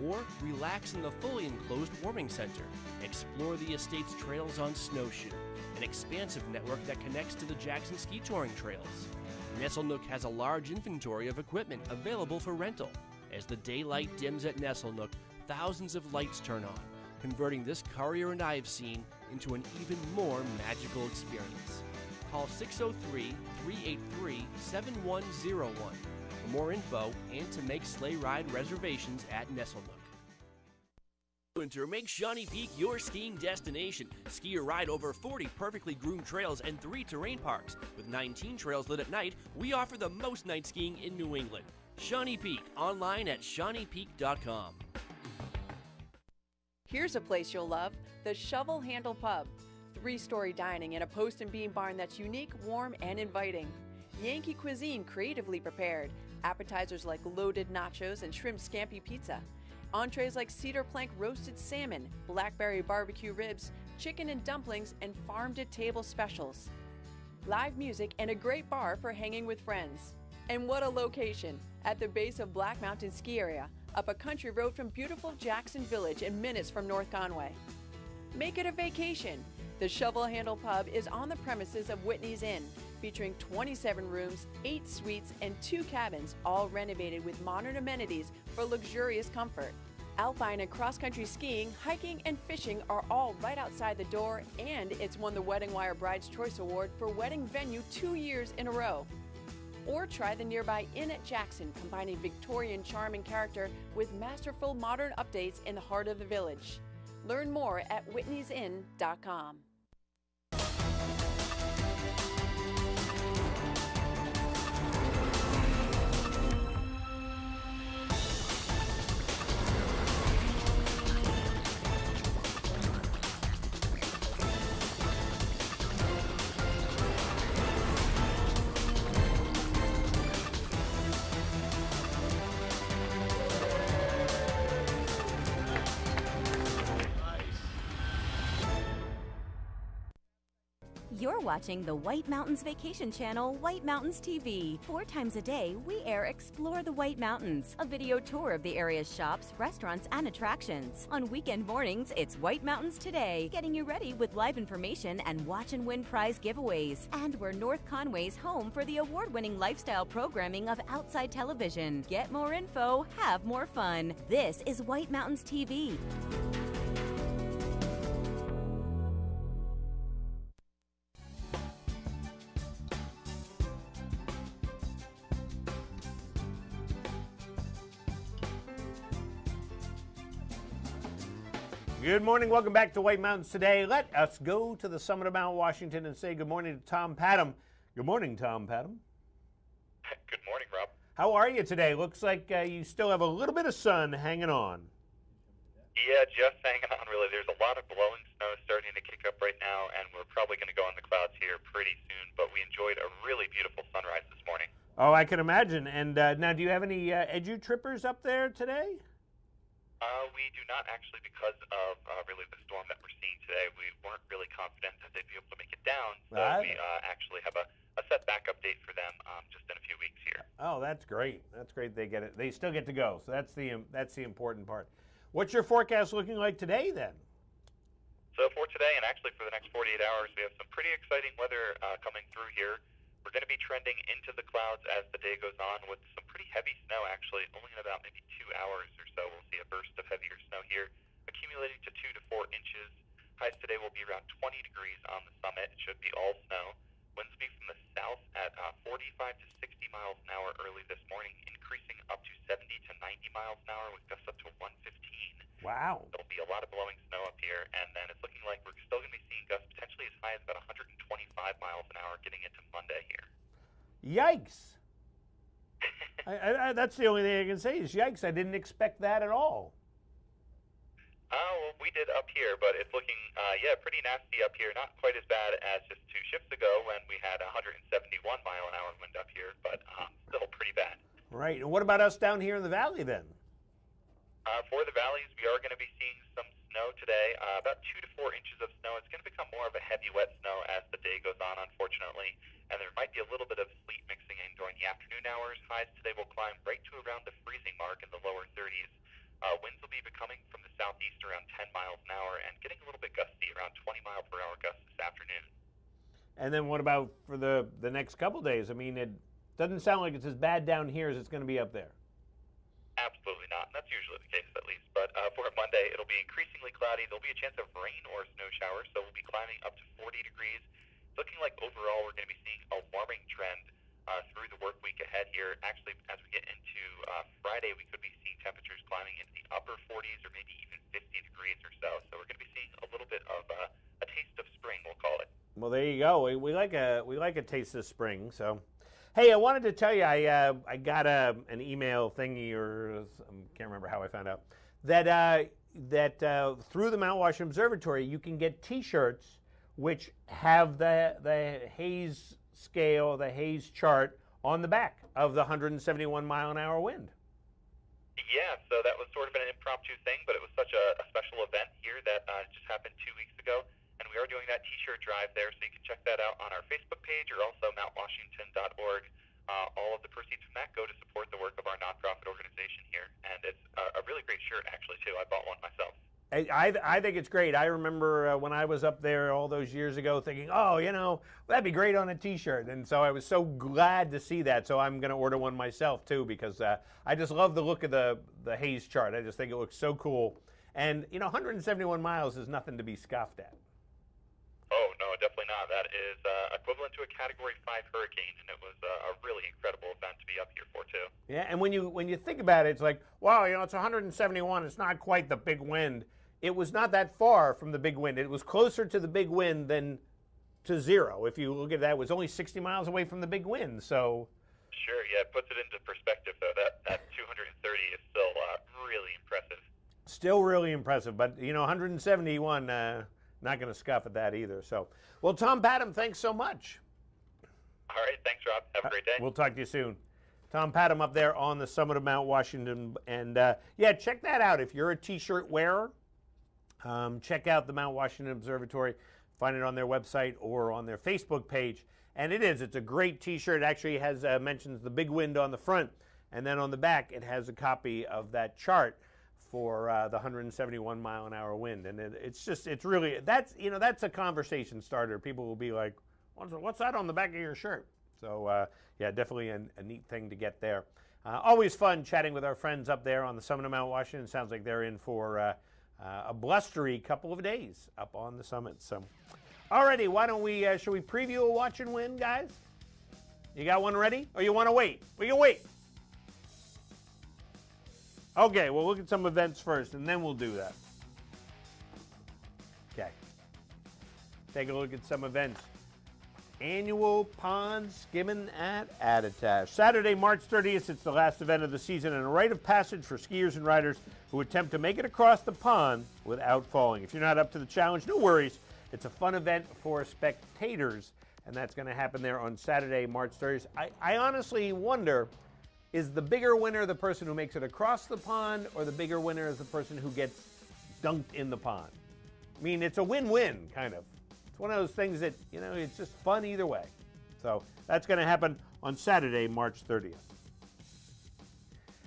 Or relax in the fully enclosed warming center. Explore the estate's trails on snowshoe, an expansive network that connects to the Jackson ski touring trails. Nesselnook has a large inventory of equipment available for rental. As the daylight dims at Nesselnook, thousands of lights turn on, converting this Currier and Ives scene into an even more magical experience. Call 603-383-7101 for more info and to make sleigh ride reservations at Nesselnook. Winter, make Shawnee Peak your skiing destination. Ski or ride over 40 perfectly groomed trails and 3 terrain parks. With 19 trails lit at night, we offer the most night skiing in New England. Shawnee Peak, online at ShawneePeak.com. Here's a place you'll love, the Shovel Handle Pub. 3-story dining in a post and beam barn that's unique, warm, and inviting. Yankee cuisine creatively prepared. Appetizers like loaded nachos and shrimp scampi pizza. Entrees like cedar plank roasted salmon, blackberry barbecue ribs, chicken and dumplings, and farm-to-table specials. Live music and a great bar for hanging with friends. And what a location! At the base of Black Mountain Ski Area, up a country road from beautiful Jackson Village and minutes from North Conway. Make it a vacation. The Shovel Handle Pub is on the premises of Whitney's Inn, featuring 27 rooms, 8 suites, and 2 cabins, all renovated with modern amenities for luxurious comfort. Alpine and cross-country skiing, hiking, and fishing are all right outside the door, and it's won the Wedding Wire Bride's Choice Award for wedding venue 2 years in a row. Or try the nearby Inn at Jackson, combining Victorian charm and character with masterful modern updates in the heart of the village. Learn more at whitneysinn.com. You're watching the White Mountains Vacation Channel, White Mountains TV. 4 times a day, we air Explore the White Mountains, a video tour of the area's shops, restaurants, and attractions. On weekend mornings, it's White Mountains Today, getting you ready with live information and watch and win prize giveaways. And we're North Conway's home for the award-winning lifestyle programming of Outside Television. Get more info, have more fun. This is White Mountains TV. Good morning. Welcome back to White Mountains Today. Let us go to the summit of Mount Washington and say good morning to Tom Padham. Good morning, Tom Padham. Good morning, Rob. How are you today? Looks like you still have a little bit of sun hanging on. Yeah, just hanging on, really. There's a lot of blowing snow starting to kick up right now, and we're probably going to go in the clouds here pretty soon, but we enjoyed a really beautiful sunrise this morning. Oh, I can imagine. And now, do you have any edu-trippers up there today? We do not actually, because of really the storm that we're seeing today. We weren't really confident that they'd be able to make it down, so we actually have a set backup date for them just in a few weeks here. Oh, that's great. That's great. They get it. They still get to go, so that's the important part. What's your forecast looking like today, then? So for today, and actually for the next 48 hours, we have some pretty exciting weather coming through here. We're going to be trending into the clouds as the day goes on with some pretty heavy snow, actually. Only in about maybe 2 hours or so, we'll see a burst of heavier snow here, accumulating to 2 to 4 inches. Highs today will be around 20 degrees on the summit. It should be all snow. Winds will be from the south at 45 to 60 miles an hour early this morning, increasing up to 70 to 90 miles an hour with gusts up to 115. Wow. There'll be a lot of blowing snow up here, and then it's looking like we're still going to be seeing gusts potentially as high as about 125 miles an hour getting into Monday here. Yikes. That's the only thing I can say is yikes. I didn't expect that at all. Well, we did up here, but it's looking, pretty nasty up here. Not quite as bad as just 2 shifts ago when we had 171 mile an hour wind up here, but still pretty bad. Right. And what about us down here in the valley then? For the valleys, we are going to be seeing some snow today, about 2 to 4 inches of snow. It's going to become more of a heavy, wet snow as the day goes on, unfortunately, and there might be a little bit of sleet mixing in during the afternoon hours. Highs today will climb right to around the freezing mark in the lower 30s. Winds will be becoming from the southeast around 10 miles an hour and getting a little bit gusty, around 20 mile per hour gusts this afternoon. And then what about for the next couple days? I mean, it doesn't sound like it's as bad down here as it's going to be up there. Absolutely not. And that's usually the case, at least. But for Monday, it'll be increasingly cloudy. There'll be a chance of rain or snow showers, so we'll be climbing up to 40 degrees. Looking like overall we're going to be seeing a warming trend through the work week ahead here. Actually, as we get into Friday, we could be seeing temperatures climbing into the upper 40s or maybe even 50 degrees or so. So we're going to be seeing a little bit of a taste of spring, we'll call it. Well, there you go. We like a taste of spring, so... Hey, I wanted to tell you, I got an email thingy, or I can't remember how I found out, that through the Mount Washington Observatory, you can get T-shirts which have the haze scale, the haze chart on the back of the 171 mile an hour wind. Yeah, so that was sort of an impromptu thing, but it was such a special event here that just happened 2 weeks ago. And we are doing that T-shirt drive there, so you can check that out on our Facebook page or also mountwashington.org. All of the proceeds from that go to support the work of our nonprofit organization here. And it's a really great shirt, actually, too. I bought one myself. I think it's great. I remember when I was up there all those years ago thinking, oh, that'd be great on a T-shirt. And so I was so glad to see that. So I'm going to order one myself, too, because I just love the look of the haze chart. I just think it looks so cool. And, 171 miles is nothing to be scoffed at. Oh, no, definitely not. That is equivalent to a Category 5 hurricane, and it was a really incredible event to be up here for, too. Yeah, and when you think about it, it's like, wow, it's 171. It's not quite the big wind. It was not that far from the big wind. It was closer to the big wind than to zero. If you look at that, it was only 60 miles away from the big wind, so... Sure, yeah, it puts it into perspective, though. That 230 is still really impressive. Still really impressive, but, 171... not going to scoff at that either. So, well, Tom Padham, thanks so much. All right, thanks, Rob. Have a great day. We'll talk to you soon. Tom Padham up there on the summit of Mount Washington. And, check that out. If you're a T-shirt wearer, check out the Mount Washington Observatory. Find it on their website or on their Facebook page. And it's a great T-shirt. It actually has mentions the big wind on the front, and then on the back it has a copy of that chart for the 171 mile an hour wind. And it's really, that's a conversation starter. People will be like, what's that on the back of your shirt? So yeah, definitely a neat thing to get there. Always fun chatting with our friends up there on the summit of Mount Washington. Sounds like they're in for a blustery couple of days up on the summit. So, alrighty, why don't we, should we preview a watch and win, guys? You got one ready? Or you want to wait? We can wait. Okay, we'll look at some events first, and then we'll do that. Okay. Take a look at some events. Annual pond skimming at Attitash. Saturday, March 30th, it's the last event of the season and a rite of passage for skiers and riders who attempt to make it across the pond without falling. If you're not up to the challenge, no worries. It's a fun event for spectators, and that's going to happen there on Saturday, March 30th. I honestly wonder, is the bigger winner the person who makes it across the pond, or the bigger winner is the person who gets dunked in the pond? I mean, it's a win-win, kind of. It's one of those things that, it's just fun either way. So that's going to happen on Saturday, March 30th.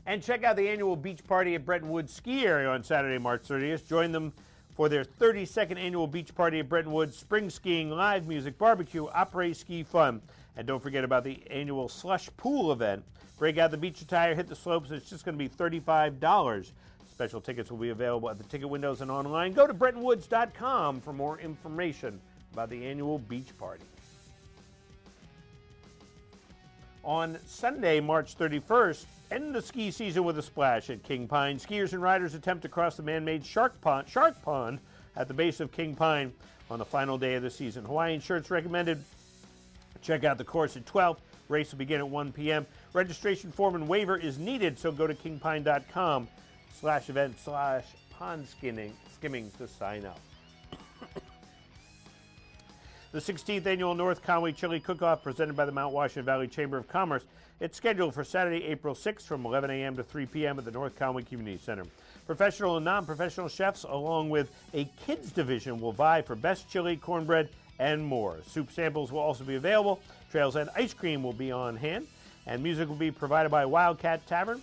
And check out the annual beach party at Bretton Woods Ski Area on Saturday, March 30th. Join them for their 32nd annual beach party at Bretton Woods. Spring skiing, live music, barbecue, après-ski fun. And don't forget about the annual slush pool event. Break out the beach attire, hit the slopes. It's just going to be $35. Special tickets will be available at the ticket windows and online. Go to BrettonWoods.com for more information about the annual beach party. On Sunday, March 31st, end the ski season with a splash at King Pine. Skiers and riders attempt to cross the man-made shark pond at the base of King Pine on the final day of the season. Hawaiian shirts recommended. Check out the course at 12. Race will begin at 1 p.m. Registration form and waiver is needed, so go to kingpine.com/event/pond skimming to sign up. The 16th annual North Conway Chili Cook-Off presented by the Mount Washington Valley Chamber of Commerce. It's scheduled for Saturday, April 6th from 11 a.m. to 3 p.m. at the North Conway Community Center. Professional and non-professional chefs, along with a kids division, will vie for best chili, cornbread, and more. Soup samples will also be available. Trails and ice cream will be on hand. And music will be provided by Wildcat Tavern.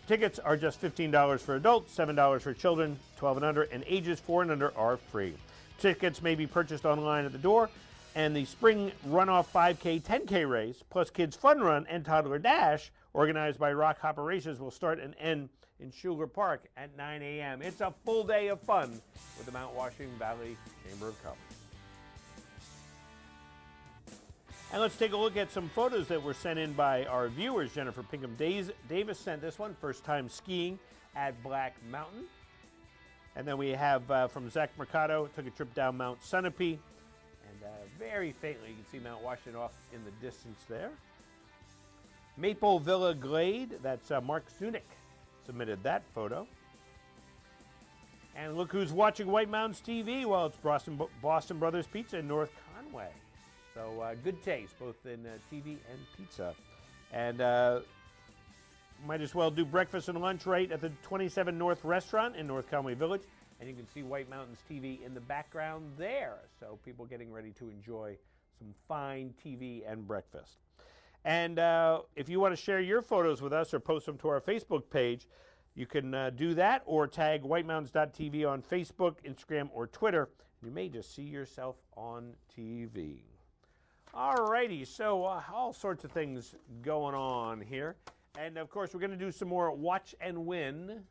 Tickets are just $15 for adults, $7 for children, 12 and under, and ages 4 and under are free. Tickets may be purchased online at the door, and the Spring Runoff 5K 10K race, plus Kids Fun Run and Toddler Dash, organized by Rock Hopper Races, will start and end in Schuler Park at 9 a.m. It's a full day of fun with the Mount Washington Valley Chamber of Commerce. And let's take a look at some photos that were sent in by our viewers. Jennifer Pinkham Davis sent this one, first time skiing at Black Mountain. And then we have from Zach Mercado, took a trip down Mount Sunapee. And very faintly, you can see Mount Washington off in the distance there. Maple Villa Glade, that's Mark Zunick submitted that photo. And look who's watching White Mountains TV. Well, it's Boston Brothers Pizza in North Conway. So good taste, both in TV and pizza. And might as well do breakfast and lunch right at the 27 North Restaurant in North Conway Village. And you can see White Mountains TV in the background there. So people getting ready to enjoy some fine TV and breakfast. And if you want to share your photos with us or post them to our Facebook page, you can do that or tag whitemountains.tv on Facebook, Instagram, or Twitter. You may just see yourself on TV. All righty, so all sorts of things going on here. And, of course, we're going to do some more Watch and Win.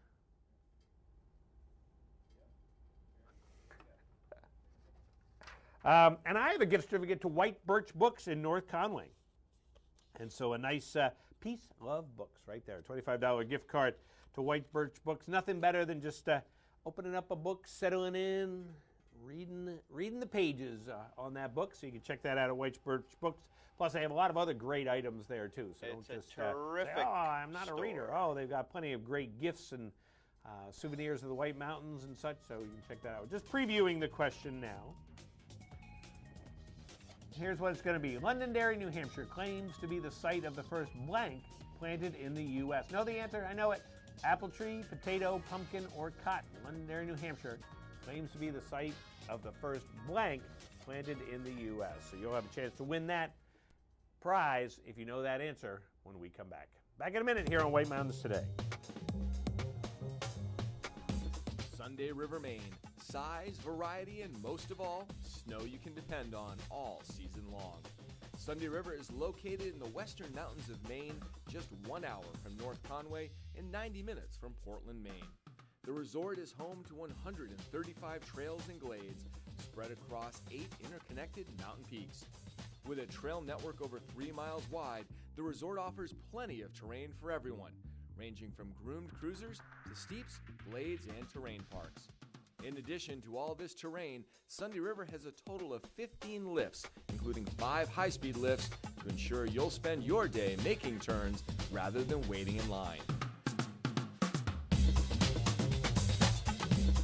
And I have a gift certificate to White Birch Books in North Conway. And so a nice Peace, Love Books right there. $25 gift card to White Birch Books. Nothing better than just opening up a book, settling in, reading the pages on that book. So you can check that out at White Birch Books. Plus, they have a lot of other great items there, too. So it's don't just terrific say, oh, I'm not store. a reader. Oh, they've got plenty of great gifts and souvenirs of the White Mountains and such. So you can check that out. Just previewing the question now. Here's what it's going to be. Londonderry, New Hampshire claims to be the site of the first blank planted in the U.S. Know the answer? I know it. Apple tree, potato, pumpkin, or cotton. Londonderry, New Hampshire claims to be the site of the first blank planted in the U.S. So you'll have a chance to win that prize if you know that answer when we come back. Back in a minute here on White Mountains Today. Sunday River, Maine. Size, variety, and most of all, snow you can depend on all season long. Sunday River is located in the western mountains of Maine, just 1 hour from North Conway and 90 minutes from Portland, Maine. The resort is home to 135 trails and glades spread across 8 interconnected mountain peaks. With a trail network over 3 miles wide, the resort offers plenty of terrain for everyone, ranging from groomed cruisers to steeps, glades, and terrain parks. In addition to all this terrain, Sunday River has a total of 15 lifts, including 5 high-speed lifts, to ensure you'll spend your day making turns rather than waiting in line.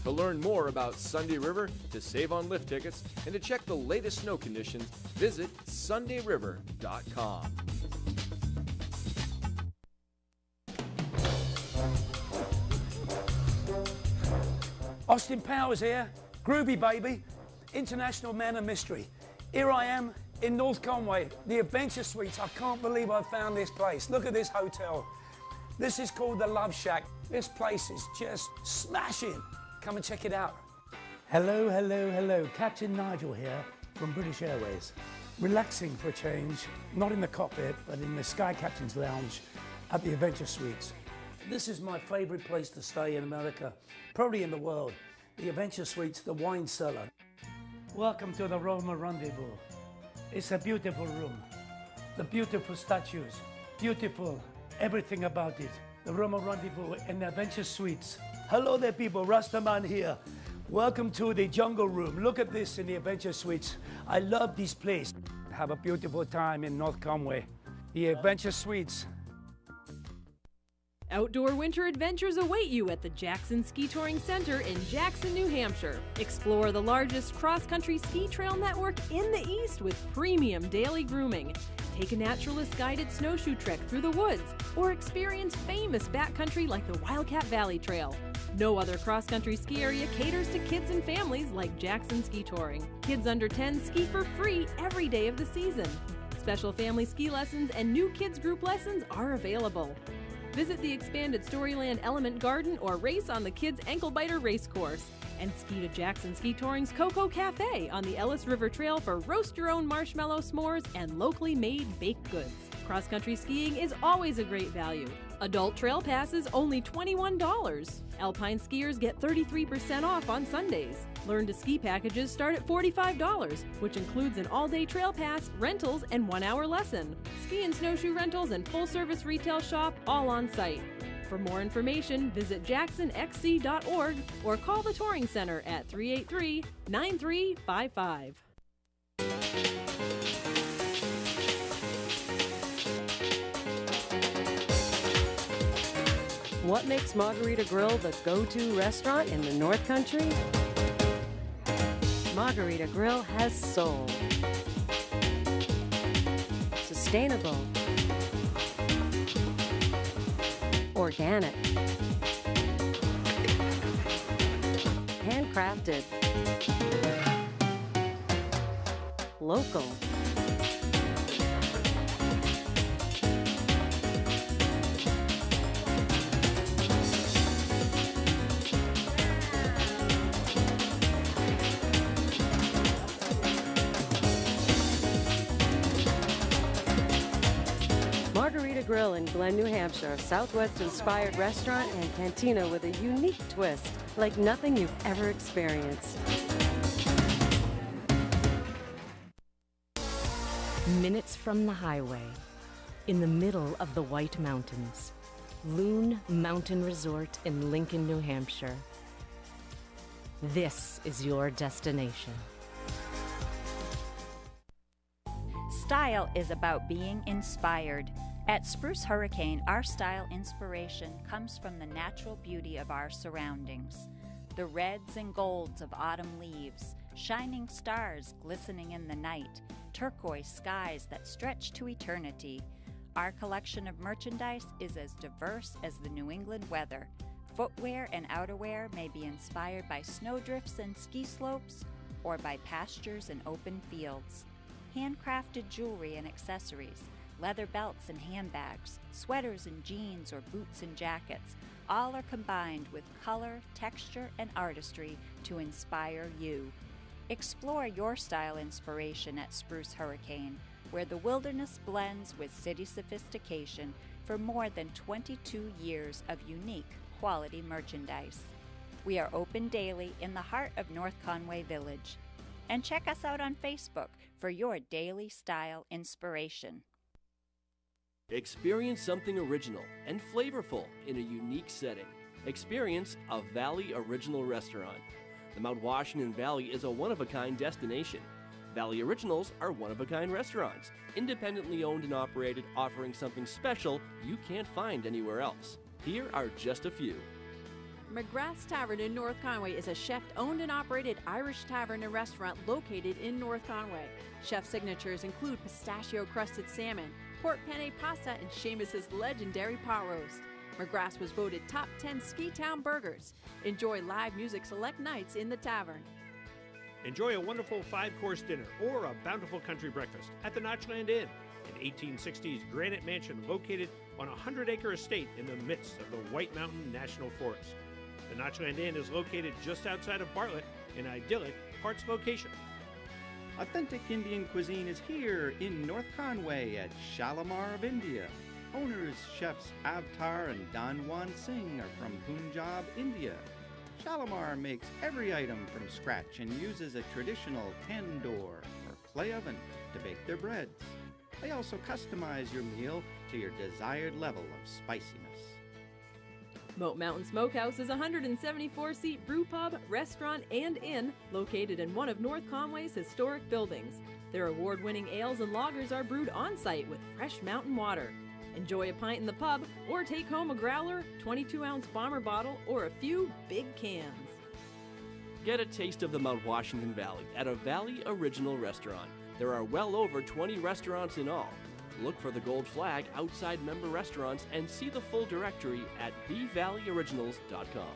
To learn more about Sunday River, to save on lift tickets, and to check the latest snow conditions, visit sundayriver.com. Austin Powers here, groovy baby, international man of mystery. Here I am in North Conway, the Adventure Suites. I can't believe I found this place. Look at this hotel. This is called the Love Shack. This place is just smashing. Come and check it out. Hello, hello, hello. Captain Nigel here from British Airways. Relaxing for a change, not in the cockpit, but in the Sky Captain's Lounge at the Adventure Suites. This is my favorite place to stay in America, probably in the world. The Adventure Suites, the wine cellar. Welcome to the Roma Rendezvous. It's a beautiful room. The beautiful statues, beautiful, everything about it. The Roma Rendezvous and the Adventure Suites. Hello there people, Rastaman here. Welcome to the Jungle Room. Look at this in the Adventure Suites. I love this place. Have a beautiful time in North Conway. The Adventure Suites. Outdoor winter adventures await you at the Jackson Ski Touring Center in Jackson, New Hampshire. Explore the largest cross-country ski trail network in the East with premium daily grooming. Take a naturalist-guided snowshoe trek through the woods, or experience famous backcountry like the Wildcat Valley Trail. No other cross-country ski area caters to kids and families like Jackson Ski Touring. Kids under 10 ski for free every day of the season. Special family ski lessons and new kids group lessons are available. Visit the expanded Storyland Element Garden or race on the Kids Ankle Biter Race Course. And ski to Jackson Ski Touring's Coco Cafe on the Ellis River Trail for roast your own marshmallow s'mores and locally made baked goods. Cross-country skiing is always a great value. Adult trail passes only $21. Alpine skiers get 33% off on Sundays. Learn to ski packages start at $45, which includes an all-day trail pass, rentals, and 1-hour lesson. Ski and snowshoe rentals and full-service retail shop all on site. For more information, visit jacksonxc.org or call the Touring Center at 383-9355. What makes Margarita Grill the go-to restaurant in the North Country? Margarita Grill has soul. Sustainable. Organic. Handcrafted. Local. Margarita Grill in Glen, New Hampshire, a Southwest-inspired restaurant and cantina with a unique twist, like nothing you've ever experienced. Minutes from the highway, in the middle of the White Mountains, Loon Mountain Resort in Lincoln, New Hampshire. This is your destination. Style is about being inspired. At Spruce Hurricane, our style inspiration comes from the natural beauty of our surroundings. The reds and golds of autumn leaves, shining stars glistening in the night, turquoise skies that stretch to eternity. Our collection of merchandise is as diverse as the New England weather. Footwear and outerwear may be inspired by snowdrifts and ski slopes or by pastures and open fields. Handcrafted jewelry and accessories, leather belts and handbags, sweaters and jeans or boots and jackets, all are combined with color, texture, and artistry to inspire you. Explore your style inspiration at Spruce Hurricane, where the wilderness blends with city sophistication for more than 22 years of unique quality merchandise. We are open daily in the heart of North Conway Village. And check us out on Facebook for your daily style inspiration. Experience something original and flavorful in a unique setting. Experience a Valley Original restaurant. The Mount Washington Valley is a one-of-a-kind destination. Valley Originals are one-of-a-kind restaurants, independently owned and operated, offering something special you can't find anywhere else. Here are just a few. McGrath's Tavern in North Conway is a chef-owned and operated Irish tavern and restaurant located in North Conway. Chef signatures include pistachio-crusted salmon, pork penne pasta, and Seamus's legendary pot roast. McGrath's was voted top 10 Ski Town burgers. Enjoy live music select nights in the tavern. Enjoy a wonderful 5-course dinner or a bountiful country breakfast at the Notchland Inn, an 1860s granite mansion located on a 100-acre estate in the midst of the White Mountain National Forest. The Notchland Inn is located just outside of Bartlett, an idyllic Harts location. Authentic Indian cuisine is here in North Conway at Shalimar of India. Owners, chefs Avtar and Danwan Singh are from Punjab, India. Shalimar makes every item from scratch and uses a traditional tandoor or clay oven to bake their breads. They also customize your meal to your desired level of spiciness. Moat Mountain Smokehouse is a 174-seat brew pub, restaurant, and inn located in one of North Conway's historic buildings. Their award-winning ales and lagers are brewed on-site with fresh mountain water. Enjoy a pint in the pub or take home a growler, 22-ounce bomber bottle, or a few big cans. Get a taste of the Mount Washington Valley at a Valley Original restaurant. There are well over 20 restaurants in all. Look for the gold flag outside member restaurants and see the full directory at thevalleyoriginals.com.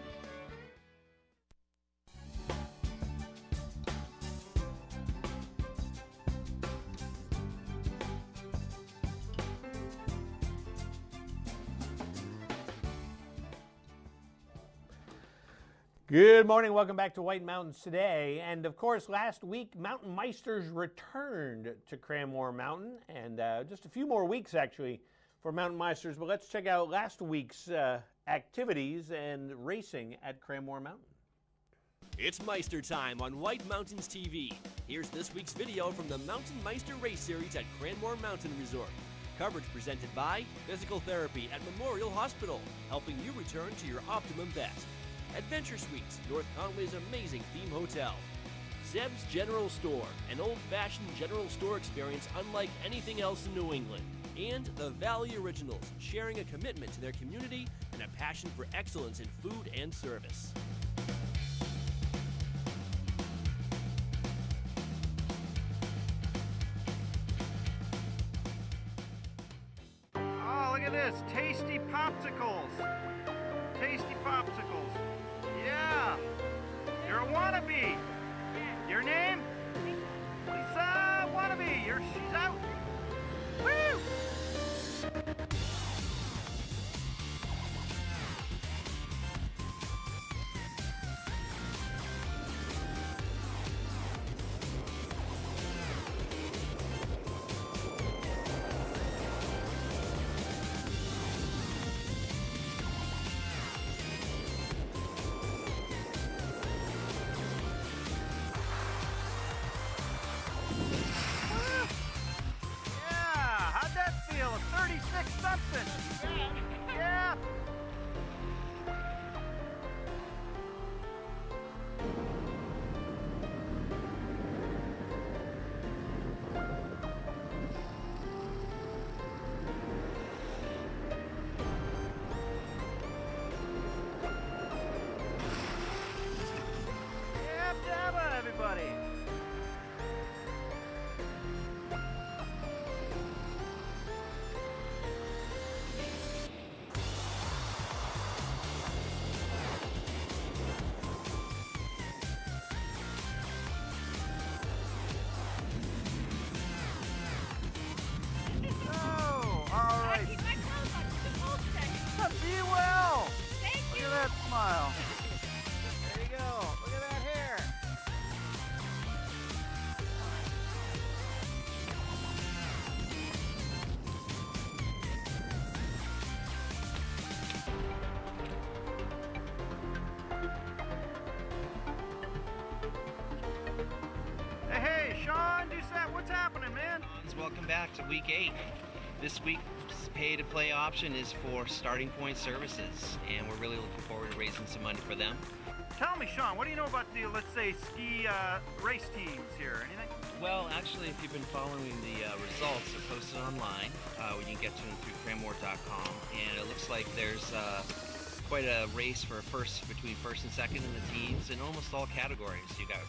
Good morning. Welcome back to White Mountains Today. And of course, last week, Mountain Meisters returned to Cranmore Mountain. And just a few more weeks, actually, for Mountain Meisters. But let's check out last week's activities and racing at Cranmore Mountain. It's Meister time on White Mountains TV. Here's this week's video from the Mountain Meister Race Series at Cranmore Mountain Resort. Coverage presented by Physical Therapy at Memorial Hospital, helping you return to your optimum best. Adventure Suites, North Conway's amazing theme hotel. Zeb's General Store, an old-fashioned general store experience unlike anything else in New England. And the Valley Originals, sharing a commitment to their community and a passion for excellence in food and service. Oh, look at this, tasty popsicles. Tasty popsicles. Yeah. You're a wannabe. Your name? Lisa Wannabe. She's out. Woo! Yeah. Yep, dabba, everybody. What's happening, man? Welcome back to week 8. This week's pay-to-play option is for Starting Point Services, and we're really looking forward to raising some money for them. Tell me, Sean, what do you know about the, let's say, ski race teams here? Anything? Well, actually, if you've been following the results, they're posted online. You can get to them through cranmore.com, and it looks like there's quite a race for between first and second in the teams in almost all categories. You got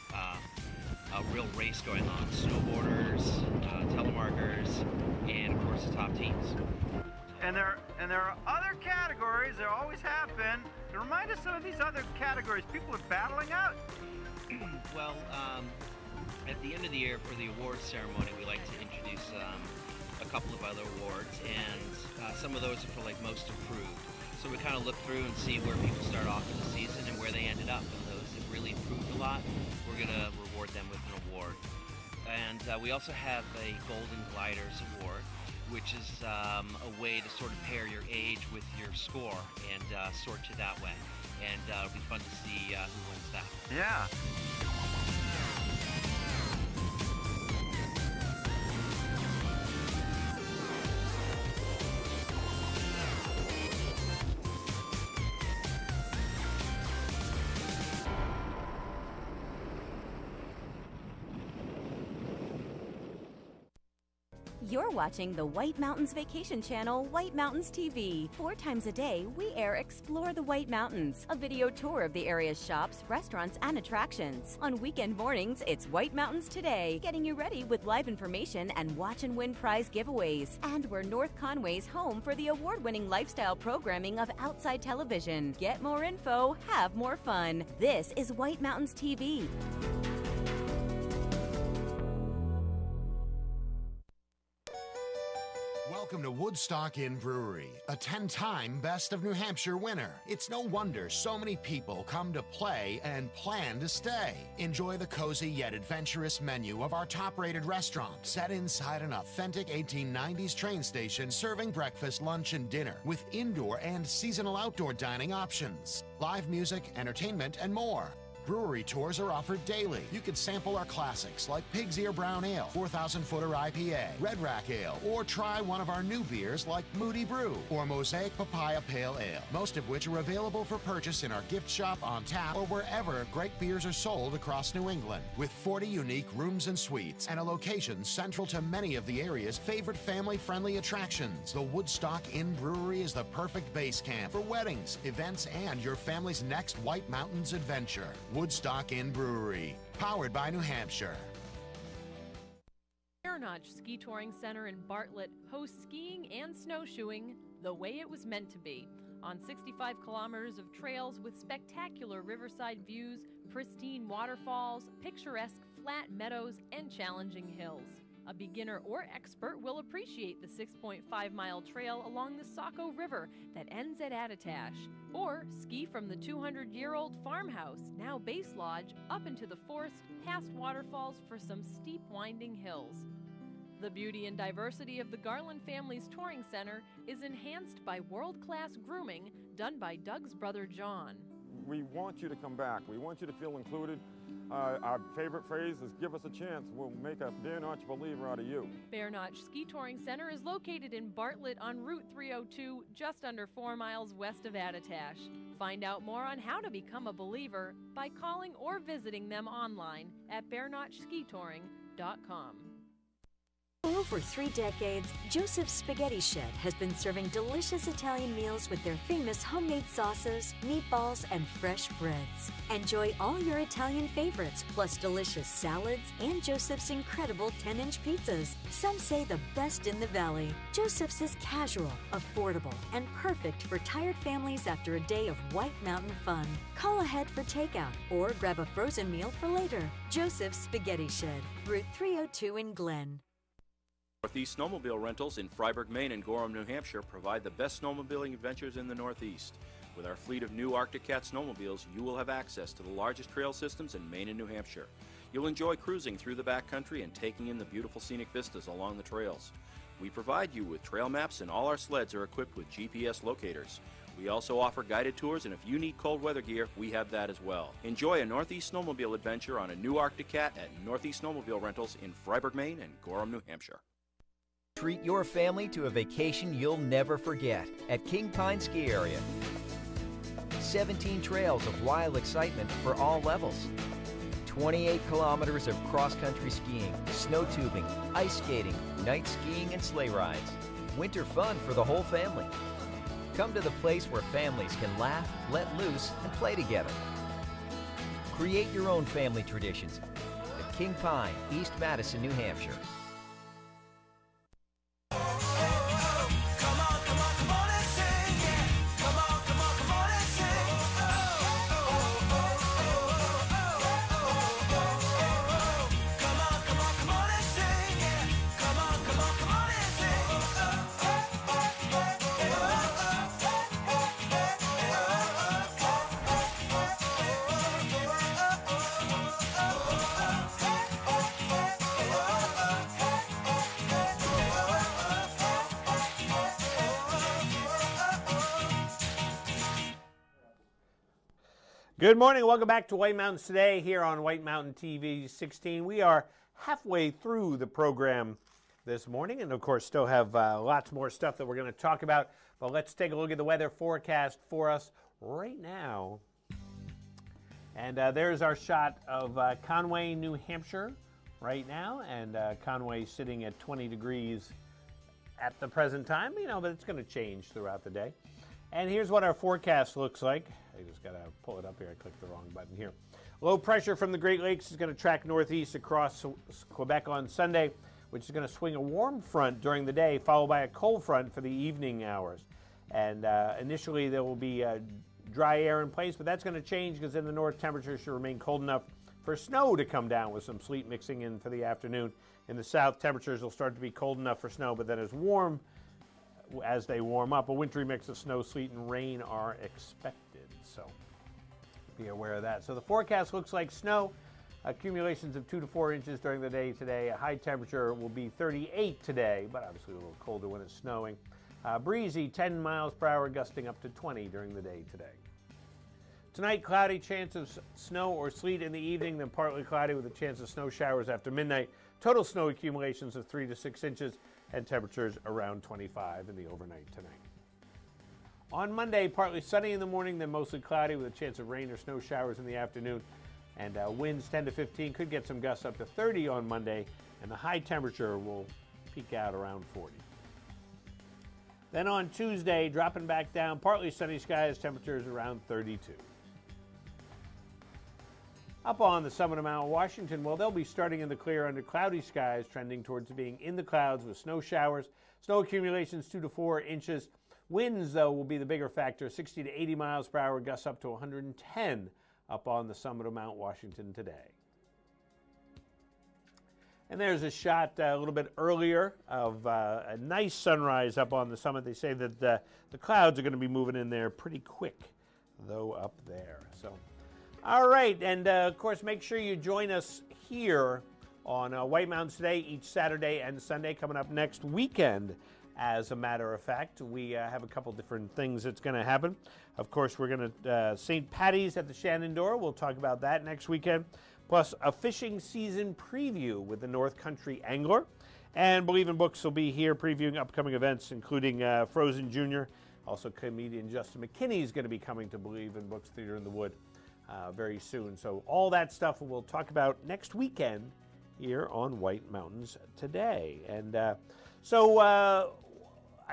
a real race going on: snowboarders, telemarkers, and of course the top teams. And there are other categories. There always have been. Remind us some of these other categories people are battling out. Well, at the end of the year for the awards ceremony, we like to introduce a couple of other awards, and some of those are for like most improved. So we kind of look through and see where people start off in the season and where they ended up. And those that really improved a lot, we're going to reward them with an award. And we also have a Golden Gliders Award, which is a way to sort of pair your age with your score and sort you that way. And it'll be fun to see who wins that. Yeah. You're watching the White Mountains Vacation Channel, White Mountains TV. 4 times a day, we air Explore the White Mountains, a video tour of the area's shops, restaurants, and attractions. On weekend mornings, it's White Mountains Today, getting you ready with live information and watch and win prize giveaways. And we're North Conway's home for the award-winning lifestyle programming of Outside Television. Get more info, have more fun. This is White Mountains TV. Welcome to Woodstock Inn Brewery, a 10-time Best of New Hampshire winner. It's no wonder so many people come to play and plan to stay. Enjoy the cozy yet adventurous menu of our top-rated restaurant, set inside an authentic 1890s train station, serving breakfast, lunch, and dinner with indoor and seasonal outdoor dining options, live music, entertainment, and more. Brewery tours are offered daily. You can sample our classics like Pig's Ear Brown Ale, 4,000-footer IPA, Red Rack Ale, or try one of our new beers like Moody Brew or Mosaic Papaya Pale Ale, most of which are available for purchase in our gift shop, on tap, or wherever great beers are sold across New England. With 40 unique rooms and suites and a location central to many of the area's favorite family-friendly attractions, the Woodstock Inn Brewery is the perfect base camp for weddings, events, and your family's next White Mountains adventure. Woodstock Inn Brewery, powered by New Hampshire. Bear Notch Ski Touring Center in Bartlett hosts skiing and snowshoeing the way it was meant to be, on 65 kilometers of trails with spectacular riverside views, pristine waterfalls, picturesque flat meadows, and challenging hills. A beginner or expert will appreciate the 6.5-mile trail along the Saco River that ends at Attitash, or ski from the 200-year-old farmhouse, now Base Lodge, up into the forest past waterfalls for some steep winding hills. The beauty and diversity of the Garland Family's Touring Center is enhanced by world-class grooming done by Doug's brother John. We want you to come back. We want you to feel included. Our favorite phrase is, give us a chance. We'll make a Bear Notch believer out of you. Bear Notch Ski Touring Center is located in Bartlett on Route 302, just under 4 miles west of Attitash. Find out more on how to become a believer by calling or visiting them online at bearnotchskitouring.com. For over 3 decades, Joseph's Spaghetti Shed has been serving delicious Italian meals with their famous homemade sauces, meatballs, and fresh breads. Enjoy all your Italian favorites, plus delicious salads and Joseph's incredible 10-inch pizzas. Some say the best in the valley. Joseph's is casual, affordable, and perfect for tired families after a day of White Mountain fun. Call ahead for takeout or grab a frozen meal for later. Joseph's Spaghetti Shed, Route 302 in Glen. Northeast Snowmobile Rentals in Freiburg, Maine and Gorham, New Hampshire provide the best snowmobiling adventures in the Northeast. With our fleet of new Arctic Cat snowmobiles, you will have access to the largest trail systems in Maine and New Hampshire. You'll enjoy cruising through the backcountry and taking in the beautiful scenic vistas along the trails. We provide you with trail maps, and all our sleds are equipped with GPS locators. We also offer guided tours, and if you need cold weather gear, we have that as well. Enjoy a Northeast snowmobile adventure on a new Arctic Cat at Northeast Snowmobile Rentals in Freiburg, Maine and Gorham, New Hampshire. Treat your family to a vacation you'll never forget at King Pine Ski Area. 17 trails of wild excitement for all levels. 28 kilometers of cross-country skiing, snow tubing, ice skating, night skiing, and sleigh rides. Winter fun for the whole family. Come to the place where families can laugh, let loose, and play together. Create your own family traditions at King Pine, East Madison, New Hampshire. Good morning. Welcome back to White Mountains Today here on White Mountain TV 16. We are halfway through the program this morning and, of course, still have lots more stuff that we're going to talk about. But let's take a look at the weather forecast for us right now. And there's our shot of Conway, New Hampshire right now. And Conway sitting at 20 degrees at the present time, but it's going to change throughout the day. And here's what our forecast looks like. I just got to pull it up here. I clicked the wrong button here. Low pressure from the Great Lakes is going to track northeast across Quebec on Sunday, which is going to swing a warm front during the day, followed by a cold front for the evening hours. And initially there will be dry air in place, but that's going to change because in the north temperatures should remain cold enough for snow to come down with some sleet mixing in for the afternoon. In the south, temperatures will start to be cold enough for snow, but then as they warm up, a wintry mix of snow, sleet, and rain are expected. So be aware of that. So the forecast looks like snow, accumulations of 2 to 4 inches during the day today. A high temperature will be 38 today, but obviously a little colder when it's snowing. Breezy, 10 miles per hour, gusting up to 20 during the day today. Tonight, cloudy, chance of snow or sleet in the evening, then partly cloudy with a chance of snow showers after midnight. Total snow accumulations of 3 to 6 inches and temperatures around 25 in the overnight tonight. On Monday, partly sunny in the morning, then mostly cloudy with a chance of rain or snow showers in the afternoon. And winds 10 to 15, could get some gusts up to 30 on Monday, and the high temperature will peak out around 40. Then on Tuesday, dropping back down, partly sunny skies, temperatures around 32. Up on the summit of Mount Washington, well, they'll be starting in the clear under cloudy skies, trending towards being in the clouds with snow showers. Snow accumulations 2 to 4 inches. Winds, though, will be the bigger factor, 60 to 80 miles per hour, gusts up to 110 up on the summit of Mount Washington today. And there's a shot a little bit earlier of a nice sunrise up on the summit. They say that the clouds are going to be moving in there pretty quick, though, up there. So, all right, and of course, make sure you join us here on White Mountains Today each Saturday and Sunday coming up next weekend. As a matter of fact, we have a couple different things that's going to happen. Of course, we're going to St. Patty's at the Shenandoah. We'll talk about that next weekend. Plus, a fishing season preview with the North Country Angler. And Believe in Books will be here previewing upcoming events, including Frozen Jr. Also, comedian Justin McKinney is going to be coming to Believe in Books Theater in the Wood very soon. So all that stuff we'll talk about next weekend here on White Mountains Today. And I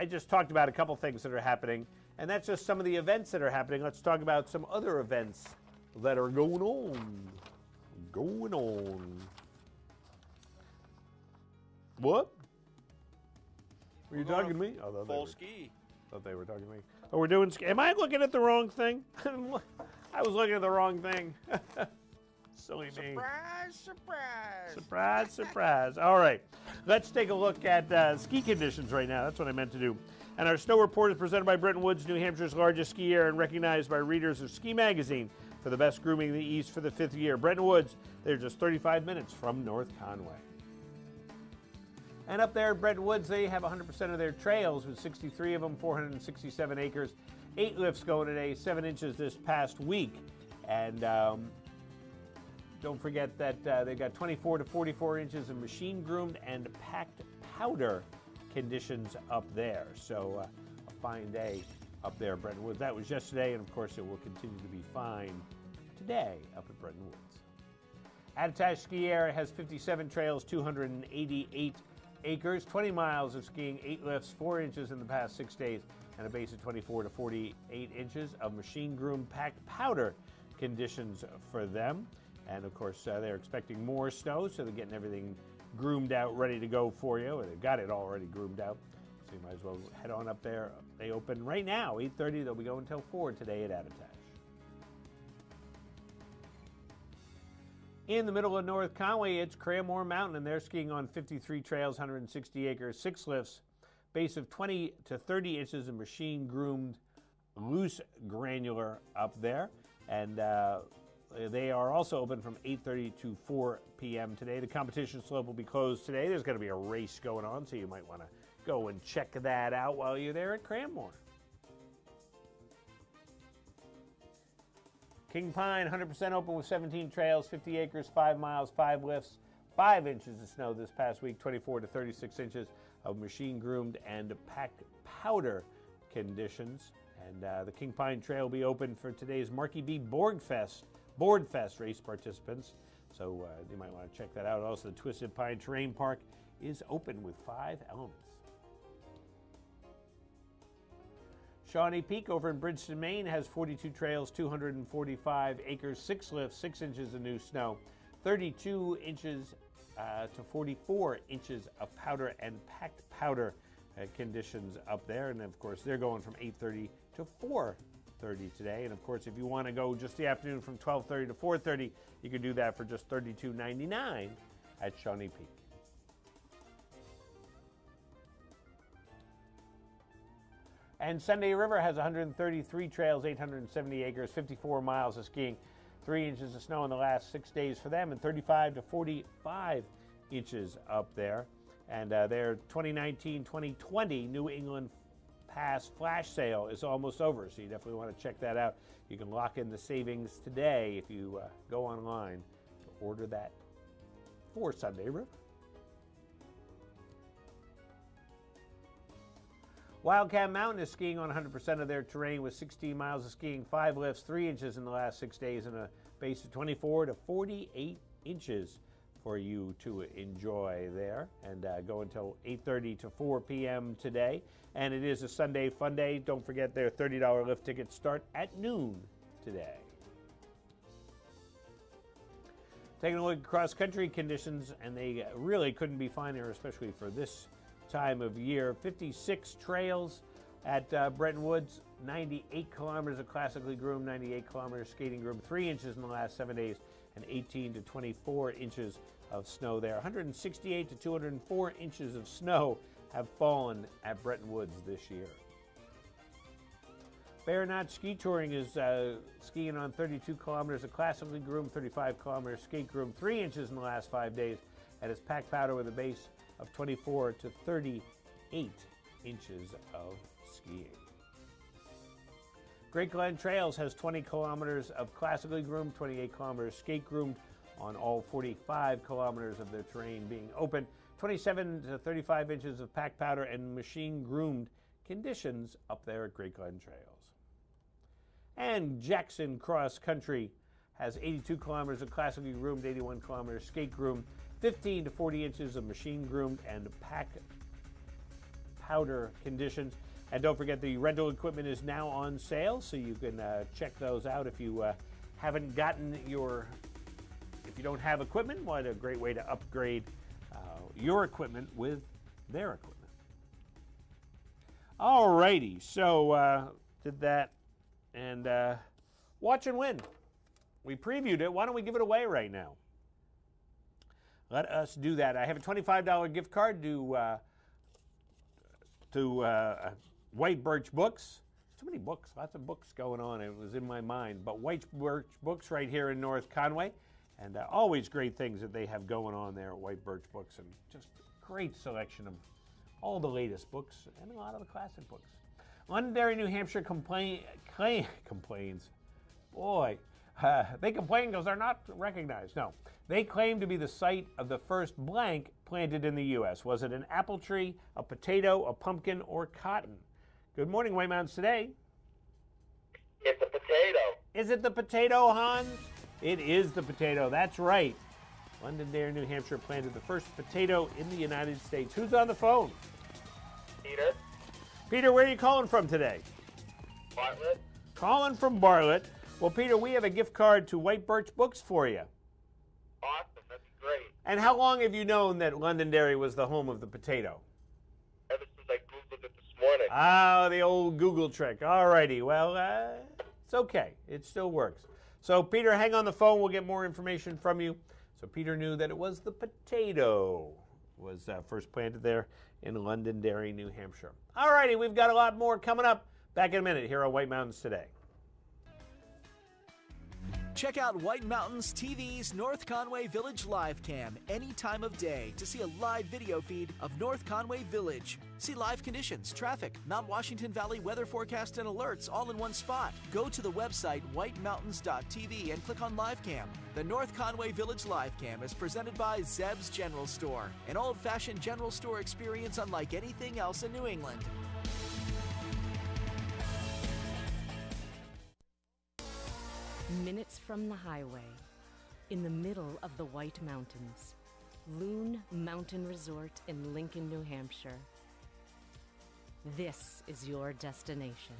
just talked about a couple things that are happening, and that's just some of the events that are happening. Let's talk about some other events that are going on. What? Were you talking to me? Oh, full ski. Thought they were talking to me. Oh, we're doing ski. Am I looking at the wrong thing? I was looking at the wrong thing. Silly me. Surprise, surprise. Surprise, surprise. All right. Let's take a look at ski conditions right now. That's what I meant to do. And our snow report is presented by Bretton Woods, New Hampshire's largest ski area, and recognized by readers of Ski Magazine for the best grooming in the East for the 5th year. Bretton Woods, they're just 35 minutes from North Conway. And up there at Bretton Woods, they have 100% of their trails, with 63 of them, 467 acres, 8 lifts going today, 7 inches this past week. And don't forget that they got 24 to 44 inches of machine groomed and packed powder conditions up there. So a fine day up there at Bretton Woods. That was yesterday, and of course it will continue to be fine today up at Bretton Woods. Attitash Ski Area has 57 trails, 288 acres, 20 miles of skiing, 8 lifts, 4 inches in the past 6 days, and a base of 24 to 48 inches of machine groomed packed powder conditions for them. And of course, they're expecting more snow, so they're getting everything groomed out, ready to go for you. Or they've got it already groomed out, so you might as well head on up there. They open right now, 8:30. They'll be going until 4 today at Attitash. In the middle of North Conway, it's Cranmore Mountain, and they're skiing on 53 trails, 160 acres, 6 lifts, base of 20 to 30 inches of machine groomed loose granular up there. And they are also open from 8:30 to 4 p.m. today. The competition slope will be closed today. There's going to be a race going on, so you might want to go and check that out while you're there at Cranmore. King Pine, 100% open with 17 trails, 50 acres, 5 miles, 5 lifts, 5 inches of snow this past week, 24 to 36 inches of machine groomed and packed powder conditions. And the King Pine Trail will be open for today's Marky B Board Fest race participants. So you might want to check that out. Also, the Twisted Pine Terrain Park is open with 5 elements. Shawnee Peak over in Bridgeton, Maine has 42 trails, 245 acres, 6 lifts, 6 inches of new snow, 32 inches to 44 inches of powder and packed powder conditions up there. And of course, they're going from 8:30 to 4:30 today. And of course, if you want to go just the afternoon from 12:30 to 4:30, you can do that for just $32.99 at Shawnee Peak. And Sunday River has 133 trails, 870 acres, 54 miles of skiing, 3 inches of snow in the last 6 days for them, and 35 to 45 inches up there. And their 2019-2020 New England Pass flash sale is almost over, so you definitely want to check that out. You can lock in the savings today if you go online to order that for Sunday River. Wildcat Mountain is skiing on 100% of their terrain with 16 miles of skiing, 5 lifts, 3 inches in the last 6 days, and a base of 24 to 48 inches for you to enjoy there. And go until 8:30 to 4 p.m. today. And it is a Sunday fun day. Don't forget their $30 lift tickets start at noon today. Taking a look at cross-country conditions, and they really couldn't be finer, especially for this time of year. 56 trails at Bretton Woods, 98 kilometers of classically groomed, 98 kilometers skating groomed, 3 inches in the last 7 days, and 18 to 24 inches of snow there. 168 to 204 inches of snow have fallen at Bretton Woods this year. Bear Notch Ski Touring is skiing on 32 kilometers of classically groomed, 35 kilometers skate groomed, 3 inches in the last 5 days, and it's packed powder with a base of 24 to 38 inches of skiing. Great Glen Trails has 20 kilometers of classically groomed, 28 kilometers skate groomed on all 45 kilometers of their terrain being open, 27 to 35 inches of packed powder and machine groomed conditions up there at Great Glen Trails. And Jackson Cross Country has 82 kilometers of classically groomed, 81 kilometers skate groomed, 15 to 40 inches of machine groomed and packed powder conditions. And don't forget, the rental equipment is now on sale, so you can check those out if you haven't gotten if you don't have equipment. What a great way to upgrade your equipment with their equipment. All righty, so did that, and Watch and Win. We previewed it. Why don't we give it away right now? Let us do that. I have a $25 gift card to White Birch Books. Too many books, lots of books going on. It was in my mind. But White Birch Books right here in North Conway. And always great things that they have going on there at White Birch Books. And just great selection of all the latest books and a lot of the classic books. Londonderry, New Hampshire complains. Boy, they complain because they're not recognized. No. They claim to be the site of the first blank planted in the U.S. Was it an apple tree, a potato, a pumpkin, or cotton? Good morning, White Mountains Today. It's a potato. Is it the potato, Hans? It is the potato. That's right. Londonderry, New Hampshire planted the first potato in the United States. Who's on the phone? Peter. Peter, where are you calling from today? Bartlett. Calling from Bartlett. Well, Peter, we have a gift card to White Birch Books for you. Awesome. That's great. And how long have you known that Londonderry was the home of the potato? Ever since I Googled it this morning. Ah, the old Google trick. All righty. Well, it's okay. It still works. So, Peter, hang on the phone. We'll get more information from you. So, Peter knew that it was the potato was first planted there in Londonderry, New Hampshire. All righty. We've got a lot more coming up. Back in a minute here on White Mountains Today. Check out White Mountains TV's North Conway Village live cam any time of day to see a live video feed of North Conway Village. See live conditions, traffic, Mount Washington Valley weather forecast and alerts all in one spot. Go to the website whitemountains.tv and click on live cam. The North Conway Village live cam is presented by Zeb's General Store, an old-fashioned general store experience unlike anything else in New England. Minutes from the highway, in the middle of the White Mountains, Loon Mountain Resort in Lincoln, New Hampshire. This is your destination.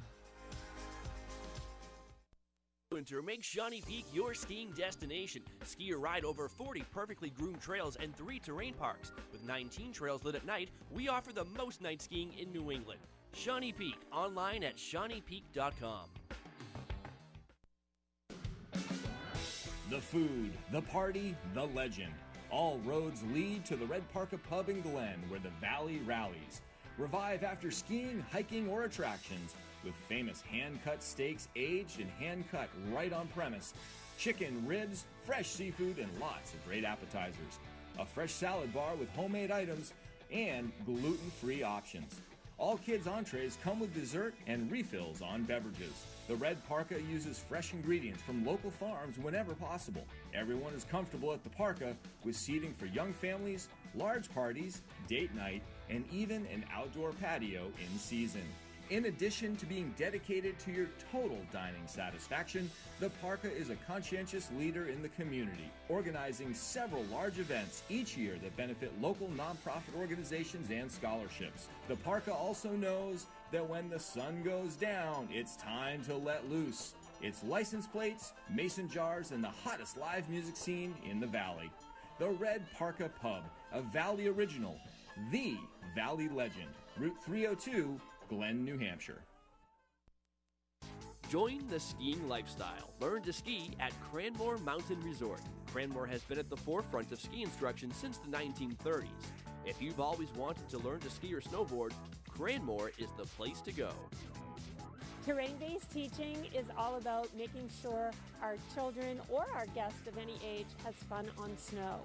Winter, make Shawnee Peak your skiing destination. Ski or ride over 40 perfectly groomed trails and 3 terrain parks. With 19 trails lit at night, we offer the most night skiing in New England. Shawnee Peak, online at ShawneePeak.com. The food, the party, the legend. All roads lead to the Red Parka Pub in Glen, where the valley rallies. Revive after skiing, hiking, or attractions with famous hand-cut steaks aged and hand-cut right on premise, chicken, ribs, fresh seafood, and lots of great appetizers. A fresh salad bar with homemade items and gluten-free options. All kids' entrees come with dessert and refills on beverages. The Red Parka uses fresh ingredients from local farms whenever possible. Everyone is comfortable at the Parka with seating for young families, large parties, date night, and even an outdoor patio in season. In addition to being dedicated to your total dining satisfaction, the Parka is a conscientious leader in the community, organizing several large events each year that benefit local nonprofit organizations and scholarships. The Parka also knows that when the sun goes down, it's time to let loose. It's license plates, mason jars, and the hottest live music scene in the valley. The Red Parka Pub, a Valley original, the Valley legend, Route 302, Glen, New Hampshire. Join the skiing lifestyle. Learn to ski at Cranmore Mountain Resort. Cranmore has been at the forefront of ski instruction since the 1930s. If you've always wanted to learn to ski or snowboard, Cranmore is the place to go. Terrain-based teaching is all about making sure our children or our guests of any age has fun on snow.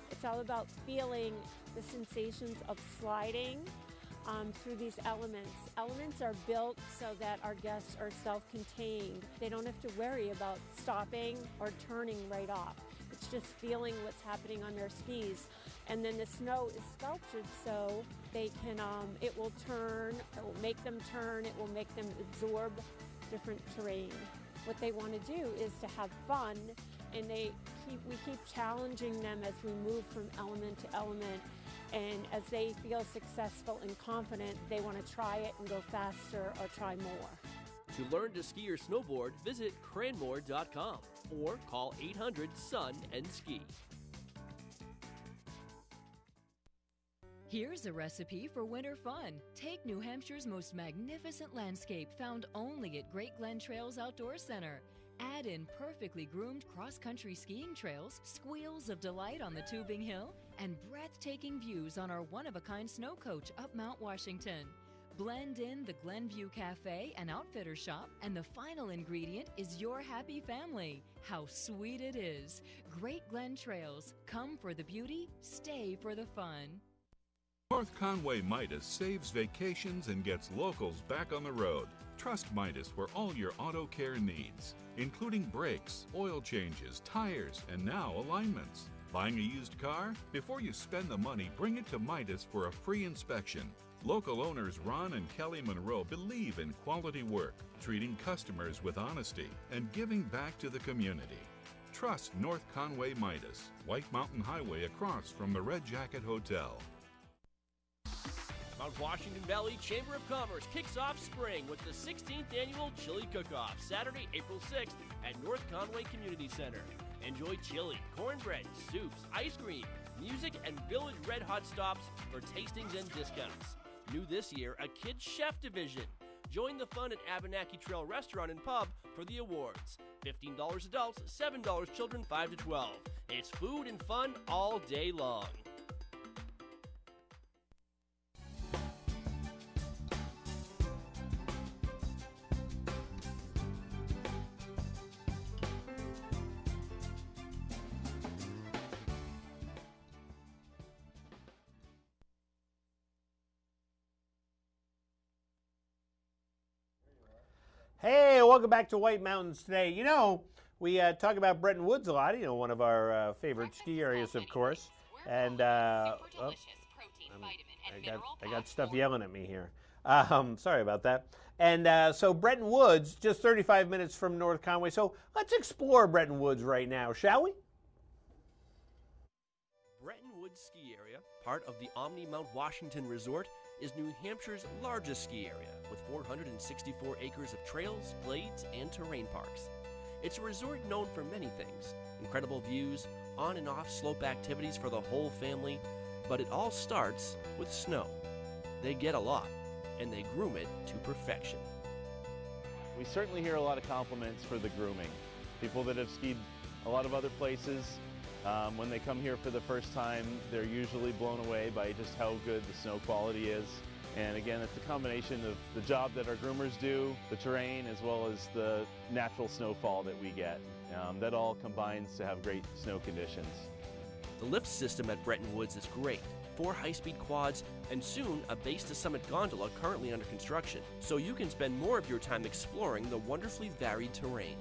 It's all about feeling the sensations of sliding through these elements. Elements are built so that our guests are self-contained. They don't have to worry about stopping or turning right off. It's just feeling what's happening on their skis. And then the snow is sculptured so they can, it will turn, it will make them turn, it will make them absorb different terrain. What they want to do is to have fun, and we keep challenging them as we move from element to element. And as they feel successful and confident, they want to try it and go faster or try more. To learn to ski or snowboard, visit Cranmore.com or call 800-SUN-AND-SKI. Here's a recipe for winter fun. Take New Hampshire's most magnificent landscape found only at Great Glen Trails Outdoor Center. Add in perfectly groomed cross-country skiing trails, squeals of delight on the tubing hill, and breathtaking views on our one-of-a-kind snow coach up Mount Washington. Blend in the Glenview Cafe and Outfitter Shop, and the final ingredient is your happy family. How sweet it is. Great Glen Trails. Come for the beauty, stay for the fun. North Conway Midas saves vacations and gets locals back on the road. Trust Midas for all your auto care needs, including brakes, oil changes, tires, and now alignments. Buying a used car? Before you spend the money, bring it to Midas for a free inspection. Local owners Ron and Kelly Monroe believe in quality work, treating customers with honesty, and giving back to the community. Trust North Conway Midas, White Mountain Highway across from the Red Jacket Hotel. Mount Washington Valley Chamber of Commerce kicks off spring with the 16th annual Chili Cook-Off, Saturday, April 6th at North Conway Community Center. Enjoy chili, cornbread, soups, ice cream, music, and Village Red Hot stops for tastings and discounts. New this year, a Kids Chef Division. Join the fun at Abenaki Trail Restaurant and Pub for the awards. $15 adults, $7 children 5 to 12. It's food and fun all day long. Hey, welcome back to White Mountains today. You know, we talk about Bretton Woods a lot, you know, one of our favorite ski areas, of course. And I got stuff yelling at me here. Sorry about that. And so Bretton Woods, just 35 minutes from North Conway. So let's explore Bretton Woods right now, shall we? Bretton Woods Ski Area, part of the Omni Mount Washington Resort, is New Hampshire's largest ski area with 464 acres of trails, glades, and terrain parks. It's a resort known for many things, incredible views, on and off slope activities for the whole family, but it all starts with snow. They get a lot, and they groom it to perfection. We certainly hear a lot of compliments for the grooming. People that have skied a lot of other places, when they come here for the first time, they're usually blown away by just how good the snow quality is. And again, it's a combination of the job that our groomers do, the terrain, as well as the natural snowfall that we get. That all combines to have great snow conditions. The lift system at Bretton Woods is great. 4 high-speed quads, and soon a base-to-summit gondola currently under construction, so you can spend more of your time exploring the wonderfully varied terrain.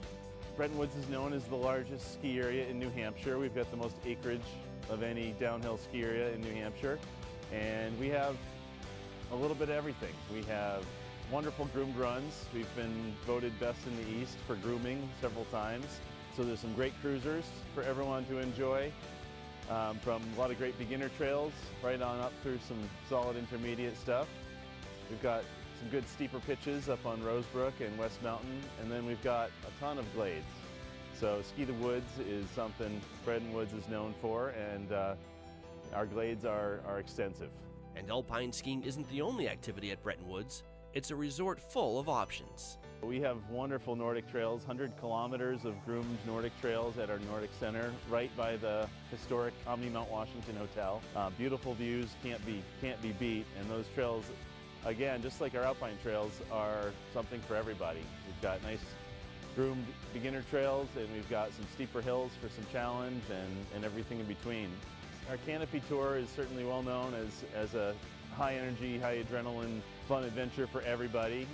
Bretton Woods is known as the largest ski area in New Hampshire. We've got the most acreage of any downhill ski area in New Hampshire, and we have a little bit of everything. We have wonderful groomed runs. We've been voted best in the East for grooming several times. So there's some great cruisers for everyone to enjoy, from a lot of great beginner trails right on up through some solid intermediate stuff. We've got some good steeper pitches up on Rosebrook and West Mountain, and then we've got a ton of glades. So Ski the Woods is something Bretton Woods is known for, and our glades are extensive. And alpine skiing isn't the only activity at Bretton Woods. It's a resort full of options. We have wonderful Nordic trails, 100 kilometers of groomed Nordic trails at our Nordic Center, right by the historic Omni Mount Washington Hotel. Beautiful views, can't be beat, and those trails, again, just like our alpine trails, are something for everybody. We've got nice groomed beginner trails, and we've got some steeper hills for some challenge and everything in between. Our canopy tour is certainly well known as a high energy, high adrenaline, fun adventure for everybody.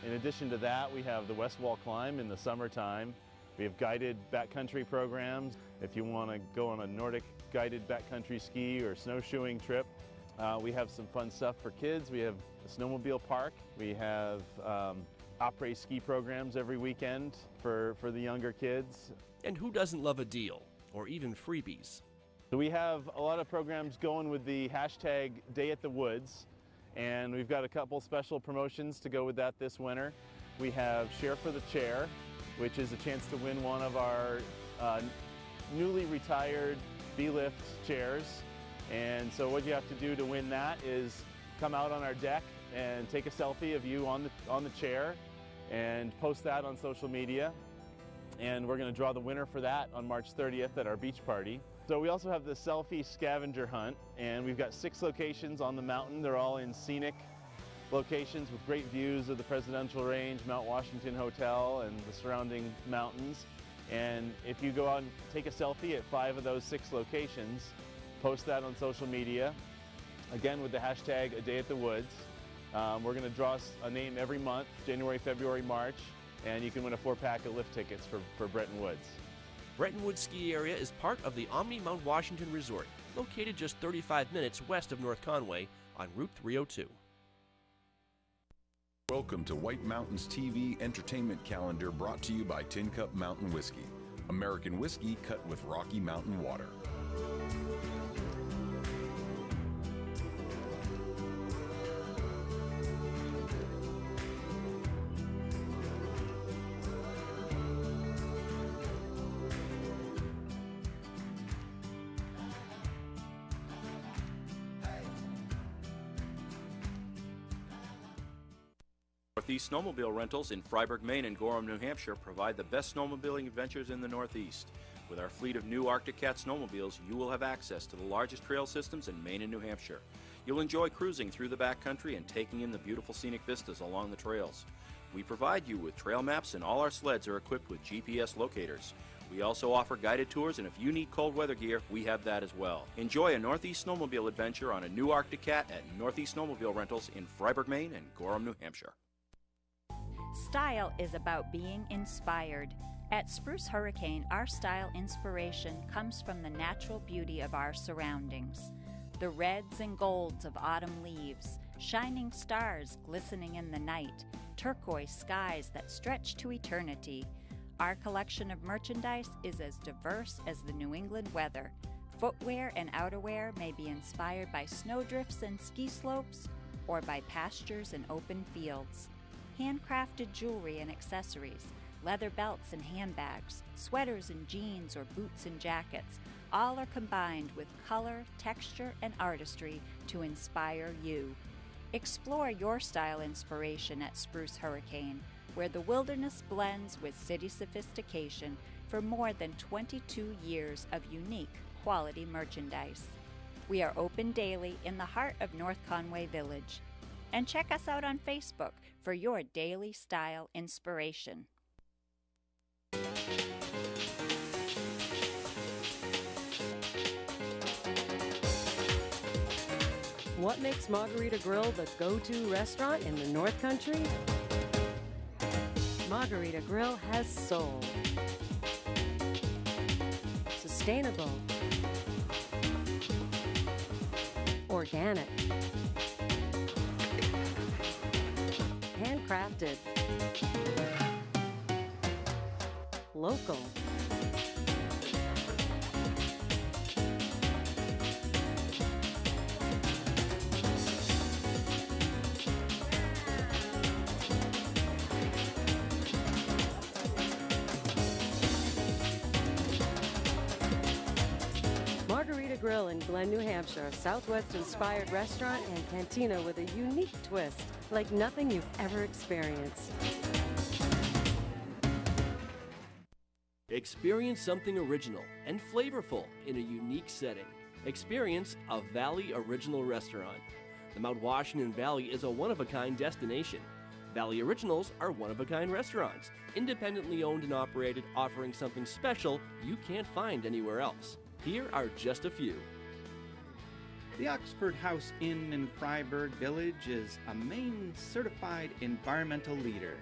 In addition to that, we have the West Wall Climb in the summertime. We have guided backcountry programs. If you want to go on a Nordic guided backcountry ski or snowshoeing trip, we have some fun stuff for kids. We have a snowmobile park. We have après ski programs every weekend for the younger kids. And who doesn't love a deal or even freebies? So we have a lot of programs going with the hashtag Day at the Woods, and we've got a couple special promotions to go with that this winter. We have Share for the Chair, which is a chance to win one of our newly retired B-Lift chairs. And so what you have to do to win that is come out on our deck and take a selfie of you on the chair and post that on social media. And we're going to draw the winner for that on March 30th at our beach party. So we also have the selfie scavenger hunt, and we've got 6 locations on the mountain. They're all in scenic locations with great views of the Presidential Range, Mount Washington Hotel, and the surrounding mountains. And if you go out and take a selfie at 5 of those 6 locations, post that on social media, again with the hashtag A Day at the Woods. We're going to draw a name every month, January, February, March, and you can win a 4-pack of lift tickets for Bretton Woods. Bretton Woods Ski Area is part of the Omni Mount Washington Resort, located just 35 minutes west of North Conway on Route 302. Welcome to White Mountains TV entertainment calendar, brought to you by Tin Cup Mountain Whiskey. American whiskey cut with Rocky Mountain water. Northeast Snowmobile Rentals in Freiburg, Maine and Gorham, New Hampshire provide the best snowmobiling adventures in the Northeast. With our fleet of new Arctic Cat snowmobiles, you will have access to the largest trail systems in Maine and New Hampshire. You'll enjoy cruising through the backcountry and taking in the beautiful scenic vistas along the trails. We provide you with trail maps, and all our sleds are equipped with GPS locators. We also offer guided tours, and if you need cold weather gear, we have that as well. Enjoy a Northeast Snowmobile adventure on a new Arctic Cat at Northeast Snowmobile Rentals in Freiburg, Maine and Gorham, New Hampshire. Style is about being inspired. At Spruce Hurricane, our style inspiration comes from the natural beauty of our surroundings. The reds and golds of autumn leaves, shining stars glistening in the night, turquoise skies that stretch to eternity. Our collection of merchandise is as diverse as the New England weather. Footwear and outerwear may be inspired by snowdrifts and ski slopes, or by pastures and open fields. Handcrafted jewelry and accessories, leather belts and handbags, sweaters and jeans or boots and jackets, all are combined with color, texture, and artistry to inspire you. Explore your style inspiration at Spruce Hurricane, where the wilderness blends with city sophistication for more than 22 years of unique quality merchandise. We are open daily in the heart of North Conway Village. And check us out on Facebook for your daily style inspiration. What makes Margarita Grill the go-to restaurant in the North Country? Margarita Grill has soul. Sustainable. Organic. Handcrafted. Local. Margarita Grill in Glen, New Hampshire, a Southwest-inspired restaurant and cantina with a unique twist, like nothing you've ever experienced. Experience something original and flavorful in a unique setting. Experience a Valley Original restaurant. The Mount Washington Valley is a one-of-a-kind destination. Valley Originals are one-of-a-kind restaurants, independently owned and operated, offering something special you can't find anywhere else. Here are just a few. The Oxford House Inn in Freiburg Village is a Maine certified environmental leader.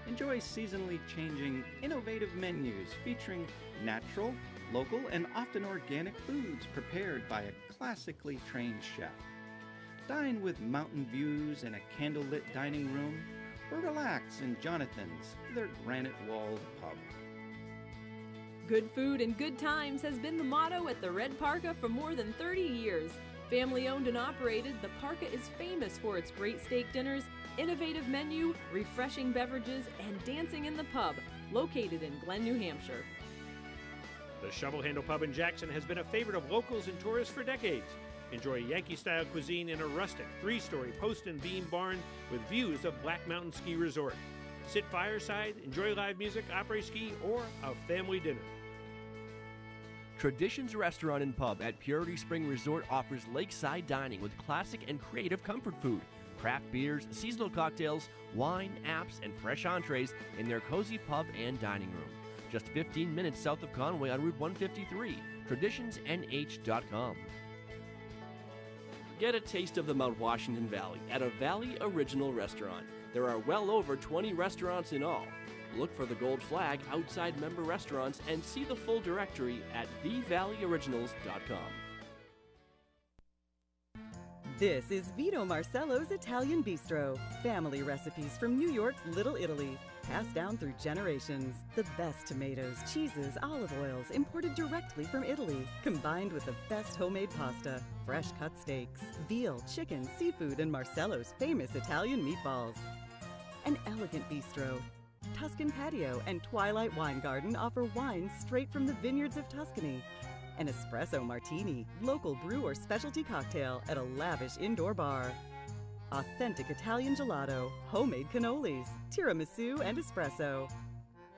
Enjoy seasonally changing, innovative menus featuring natural, local, and often organic foods prepared by a classically trained chef. Dine with mountain views in a candlelit dining room, or relax in Jonathan's, their granite-walled pub. Good food and good times has been the motto at the Red Parka for more than 30 years. Family owned and operated, the Parka is famous for its great steak dinners, innovative menu, refreshing beverages, and dancing in the pub, located in Glen, New Hampshire. The Shovel Handle Pub in Jackson has been a favorite of locals and tourists for decades. Enjoy Yankee-style cuisine in a rustic, 3-story post and beam barn with views of Black Mountain Ski Resort. Sit fireside, enjoy live music, après-ski, or a family dinner. Traditions Restaurant and Pub at Purity Spring Resort offers lakeside dining with classic and creative comfort food, craft beers, seasonal cocktails, wine, apps, and fresh entrees in their cozy pub and dining room. Just 15 minutes south of Conway on Route 153, traditionsnh.com. Get a taste of the Mount Washington Valley at a Valley Original restaurant. There are well over 20 restaurants in all. Look for the gold flag outside member restaurants and see the full directory at thevalleyoriginals.com. This is Vito Marcello's Italian Bistro. Family recipes from New York's Little Italy, passed down through generations. The best tomatoes, cheeses, olive oils imported directly from Italy, combined with the best homemade pasta, fresh cut steaks, veal, chicken, seafood, and Marcello's famous Italian meatballs. An elegant bistro. Tuscan Patio and Twilight Wine Garden offer wines straight from the vineyards of Tuscany. An espresso martini, local brew or specialty cocktail at a lavish indoor bar. Authentic Italian gelato, homemade cannolis, tiramisu, and espresso.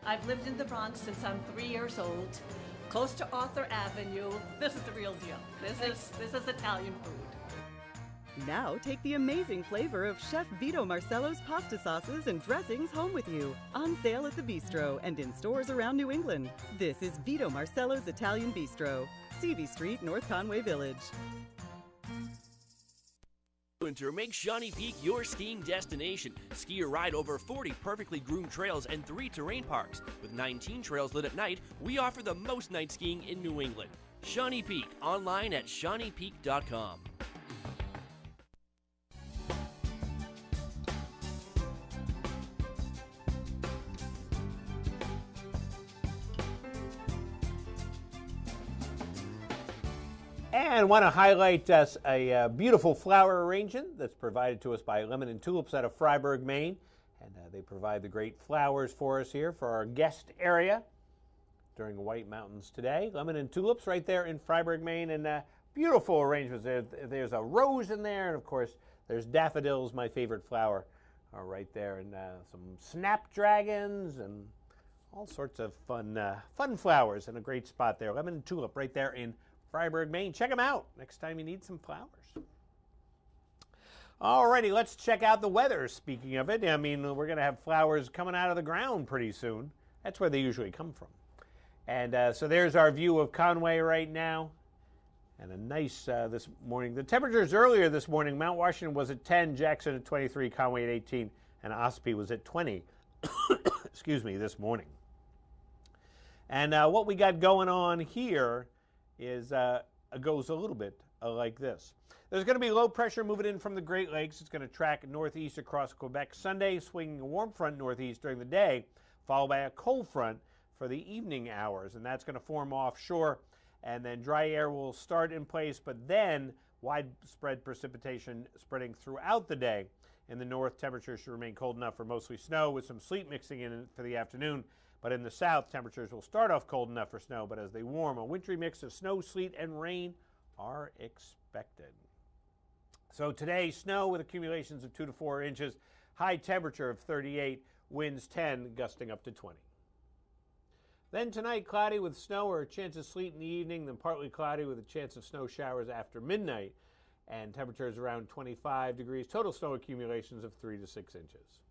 I've lived in the Bronx since I'm 3 years old, close to Arthur Avenue. This is the real deal. This is Italian food. Now take the amazing flavor of Chef Vito Marcello's pasta sauces and dressings home with you. On sale at the Bistro and in stores around New England. This is Vito Marcello's Italian Bistro, Seavey Street, North Conway Village. Winter, make Shawnee Peak your skiing destination. Ski or ride over 40 perfectly groomed trails and 3 terrain parks. With 19 trails lit at night, we offer the most night skiing in New England. Shawnee Peak, online at ShawneePeak.com. And want to highlight a beautiful flower arrangement that's provided to us by Lemon and Tulips out of Fryeburg, Maine. And they provide the great flowers for us here for our guest area during White Mountains today. Lemon and Tulips right there in Fryeburg, Maine. And beautiful arrangements. There's a rose in there. And, of course, there's daffodils, my favorite flower, are right there. And some snapdragons and all sorts of fun flowers and a great spot there. Lemon and Tulip right there in Fryeburg, Maine. Check them out next time you need some flowers. Alrighty, let's check out the weather. Speaking of it, I mean, we're going to have flowers coming out of the ground pretty soon. That's where they usually come from. And so there's our view of Conway right now. And a nice this morning. The temperatures earlier this morning, Mount Washington was at 10, Jackson at 23, Conway at 18, and Ospey was at 20, excuse me, this morning. And what we got going on here is goes a little bit like this. There's going to be low pressure moving in from the Great Lakes. It's going to track northeast across Quebec Sunday, swinging a warm front northeast during the day, followed by a cold front for the evening hours. And that's going to form offshore, and then dry air will start in place, but then widespread precipitation spreading throughout the day. In the north, temperatures should remain cold enough for mostly snow with some sleet mixing in for the afternoon. But in the south, temperatures will start off cold enough for snow, but as they warm, a wintry mix of snow, sleet, and rain are expected. So today, snow with accumulations of 2 to 4 inches, high temperature of 38, winds 10, gusting up to 20. Then tonight, cloudy with snow or a chance of sleet in the evening, then partly cloudy with a chance of snow showers after midnight, and temperatures around 25 degrees, total snow accumulations of 3 to 6 inches.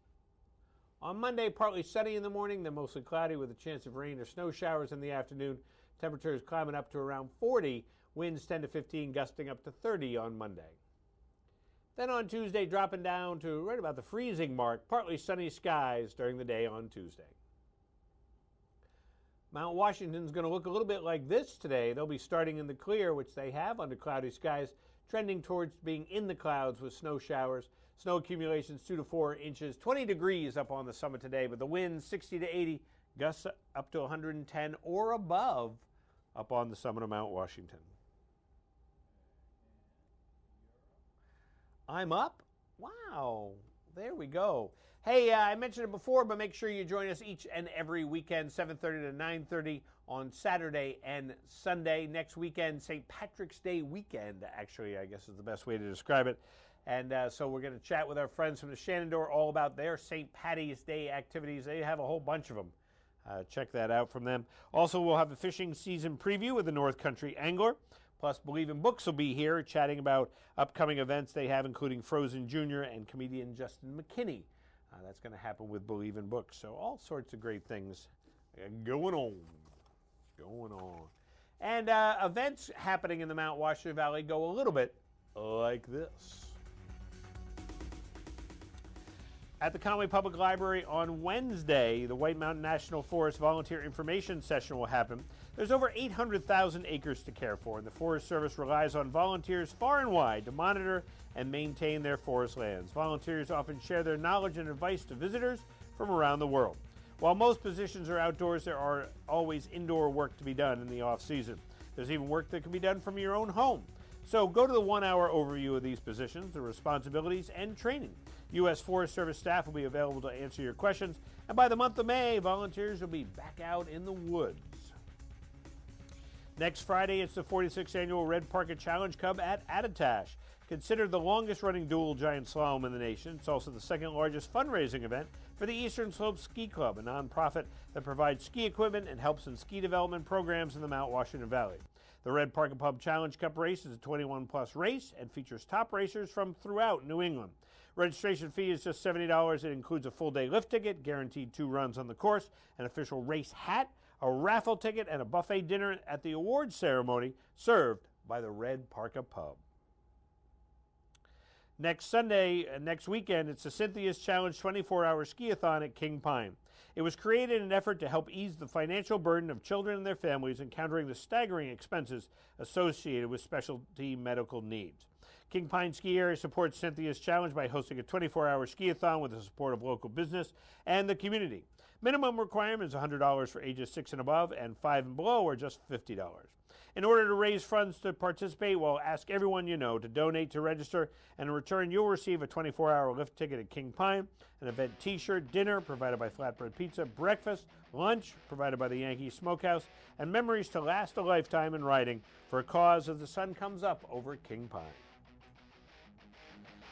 On Monday, partly sunny in the morning, then mostly cloudy with a chance of rain or snow showers in the afternoon. Temperatures climbing up to around 40, winds 10 to 15, gusting up to 30 on Monday. Then on Tuesday, dropping down to right about the freezing mark, partly sunny skies during the day on Tuesday. Mount Washington's going to look a little bit like this today. They'll be starting in the clear, which they have under cloudy skies, trending towards being in the clouds with snow showers. Snow accumulations 2 to 4 inches, 20 degrees up on the summit today, but the winds 60 to 80, gusts up to 110 or above up on the summit of Mount Washington. I'm up? Wow, there we go. Hey, I mentioned it before, but make sure you join us each and every weekend, 7:30 to 9:30 on Saturday and Sunday. Next weekend, St. Patrick's Day weekend, actually, I guess is the best way to describe it. And so we're going to chat with our friends from the Shenandoah all about their St. Patty's Day activities. They have a whole bunch of them. Check that out from them. Also, we'll have a fishing season preview with the North Country Angler. Plus, Believe in Books will be here chatting about upcoming events they have, including Frozen Jr. and comedian Justin McKinney. That's going to happen with Believe in Books. So all sorts of great things going on. And events happening in the Mount Washington Valley go a little bit like this. At the Conway Public Library on Wednesday, the White Mountain National Forest Volunteer Information Session will happen. There's over 800,000 acres to care for, and the Forest Service relies on volunteers far and wide to monitor and maintain their forest lands. Volunteers often share their knowledge and advice to visitors from around the world. While most positions are outdoors, there are always indoor work to be done in the off-season. There's even work that can be done from your own home. So go to the one-hour overview of these positions, the responsibilities, and training. U.S. Forest Service staff will be available to answer your questions, and by the month of May, volunteers will be back out in the woods. Next Friday, it's the 46th annual Red Parka Challenge Cub at Attitash. Considered the longest-running dual giant slalom in the nation, it's also the second largest fundraising event for the Eastern Slope Ski Club, a nonprofit that provides ski equipment and helps in ski development programs in the Mount Washington Valley. The Red Parka Pub Challenge Cup race is a 21-plus race and features top racers from throughout New England. Registration fee is just $70. It includes a full-day lift ticket, guaranteed 2 runs on the course, an official race hat, a raffle ticket, and a buffet dinner at the awards ceremony served by the Red Parka Pub. Next weekend, it's the Cynthia's Challenge 24-hour skiathon at King Pine. It was created in an effort to help ease the financial burden of children and their families encountering the staggering expenses associated with specialty medical needs. King Pine Ski Area supports Cynthia's Challenge by hosting a 24-hour skiathon with the support of local business and the community. Minimum requirement is $100 for ages 6 and above, and 5 and below are just $50. In order to raise funds to participate, we'll ask everyone you know to donate to register, and in return you'll receive a 24-hour lift ticket at King Pine, an event t-shirt, dinner provided by Flatbread Pizza, breakfast, lunch provided by the Yankee Smokehouse, and memories to last a lifetime in riding for a cause as the sun comes up over King Pine.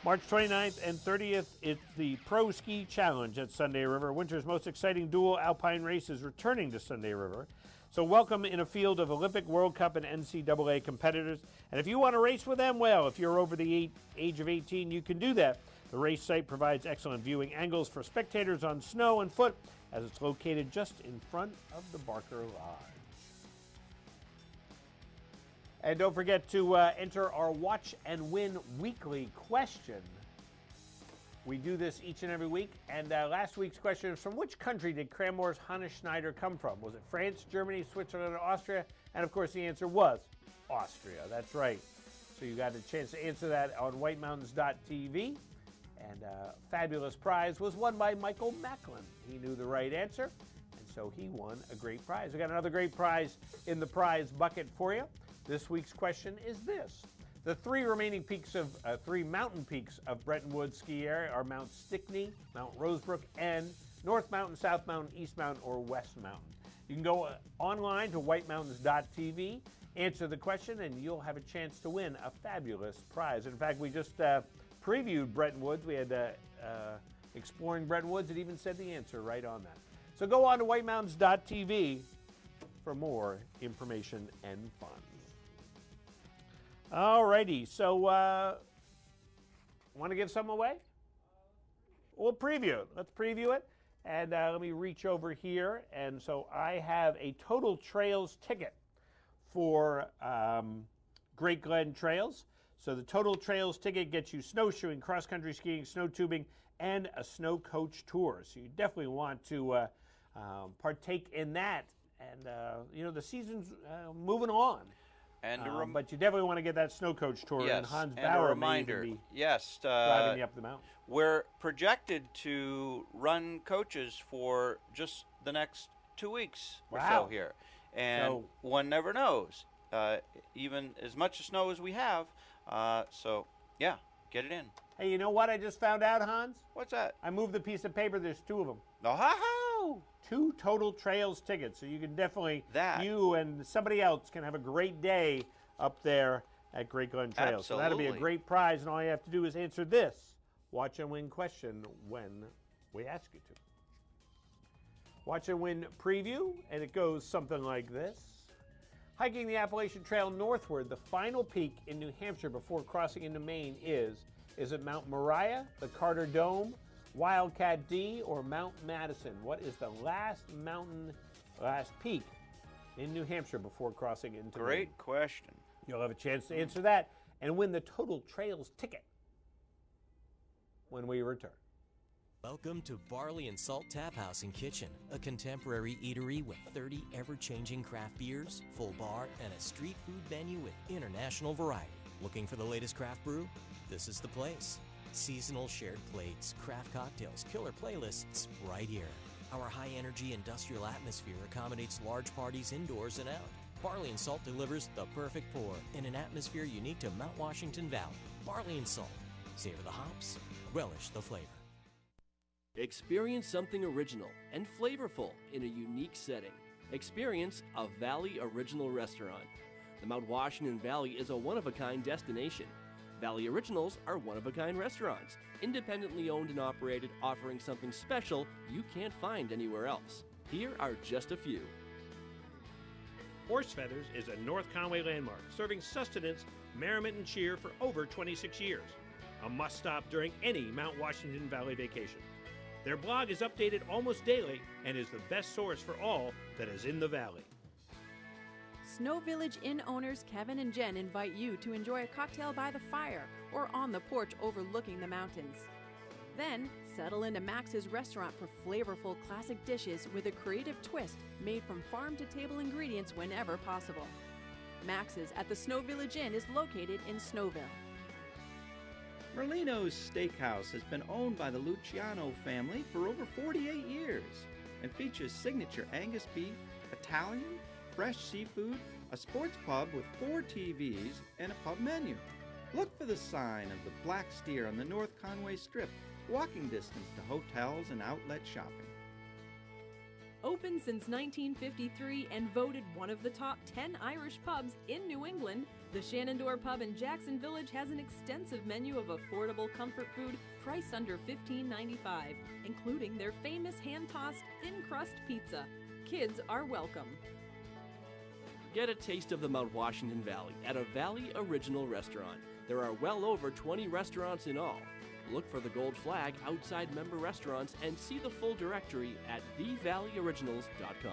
March 29th and 30th, it's the Pro Ski Challenge at Sunday River. Winter's most exciting dual alpine race is returning to Sunday River. So welcome in a field of Olympic, World Cup, and NCAA competitors. And if you want to race with them, well, if you're over the age of 18, you can do that. The race site provides excellent viewing angles for spectators on snow and foot, as it's located just in front of the Barker Lodge. And don't forget to enter our Watch and Win weekly question. We do this each and every week. And last week's question is, from which country did Cranmore's Hannes Schneider come from? Was it France, Germany, Switzerland, or Austria? And of course the answer was Austria. That's right. So you got a chance to answer that on whitemountains.tv. And a fabulous prize was won by Michael Macklin. He knew the right answer, and so he won a great prize. We got another great prize in the prize bucket for you. This week's question is this. The three mountain peaks of Bretton Woods ski area are Mount Stickney, Mount Rosebrook, and North Mountain, South Mountain, East Mountain, or West Mountain. You can go online to whitemountains.tv, answer the question, and you'll have a chance to win a fabulous prize. In fact, we just previewed Bretton Woods. We had Exploring Bretton Woods. It even said the answer right on that. So go on to whitemountains.tv for more information and fun. All righty, so want to give some away? We'll preview it. Let's preview it. And let me reach over here. And so I have a Total Trails ticket for Great Glen Trails. So the Total Trails ticket gets you snowshoeing, cross-country skiing, snow tubing, and a snow coach tour. So you definitely want to partake in that. And, you know, the season's moving on. And but you definitely want to get that snow coach tour. Yes, and Hans and Bauer a reminder, may even be yes, driving you up the mountain. We're projected to run coaches for just the next 2 weeks or so here. And one never knows, even as much snow as we have. So, yeah, get it in. Hey, you know what I just found out, Hans? What's that? I moved the piece of paper. There's 2 of them. Oh, 2 Total Trails tickets. So you can definitely, you and somebody else can have a great day up there at Great Glen Trails. Absolutely. So that'll be a great prize, and all you have to do is answer this Watch and Win question when we ask you to. Watch and Win preview, and it goes something like this. Hiking the Appalachian Trail northward, the final peak in New Hampshire before crossing into Maine is it Mount Moriah, the Carter Dome, Wildcat D, or Mount Madison? What is the last peak in New Hampshire before crossing into Maine? Great question. You'll have a chance to answer that and win the Total Trails ticket when we return. Welcome to Barley and Salt Tap House and Kitchen, a contemporary eatery with 30 ever-changing craft beers, full bar, and a street food menu with international variety. Looking for the latest craft brew? This is the place. Seasonal shared plates, craft cocktails, killer playlists, right here. Our high-energy industrial atmosphere accommodates large parties indoors and out. Barley and Salt delivers the perfect pour in an atmosphere unique to Mount Washington Valley. Barley and Salt. Savor the hops, relish the flavor. Experience something original and flavorful in a unique setting. Experience a Valley Original restaurant. The Mount Washington Valley is a one-of-a-kind destination. Valley Originals are one-of-a-kind restaurants, independently owned and operated, offering something special you can't find anywhere else. Here are just a few. Horse Feathers is a North Conway landmark, serving sustenance, merriment, and cheer for over 26 years. A must-stop during any Mount Washington Valley vacation. Their blog is updated almost daily and is the best source for all that is in the valley. Snow Village Inn owners Kevin and Jen invite you to enjoy a cocktail by the fire or on the porch overlooking the mountains. Then, settle into Max's restaurant for flavorful classic dishes with a creative twist made from farm-to-table ingredients whenever possible. Max's at the Snow Village Inn is located in Snowville. Merlino's Steakhouse has been owned by the Luciano family for over 48 years and features signature Angus beef, Italian, fresh seafood, a sports pub with 4 TVs, and a pub menu. Look for the sign of the Black Steer on the North Conway Strip, walking distance to hotels and outlet shopping. Open since 1953 and voted one of the top 10 Irish pubs in New England, the Shenandoah Pub in Jackson Village has an extensive menu of affordable comfort food priced under $15.95, including their famous hand-tossed thin-crust pizza. Kids are welcome. Get a taste of the Mount Washington Valley at a Valley Original restaurant. There are well over 20 restaurants in all. Look for the gold flag outside member restaurants and see the full directory at thevalleyoriginals.com.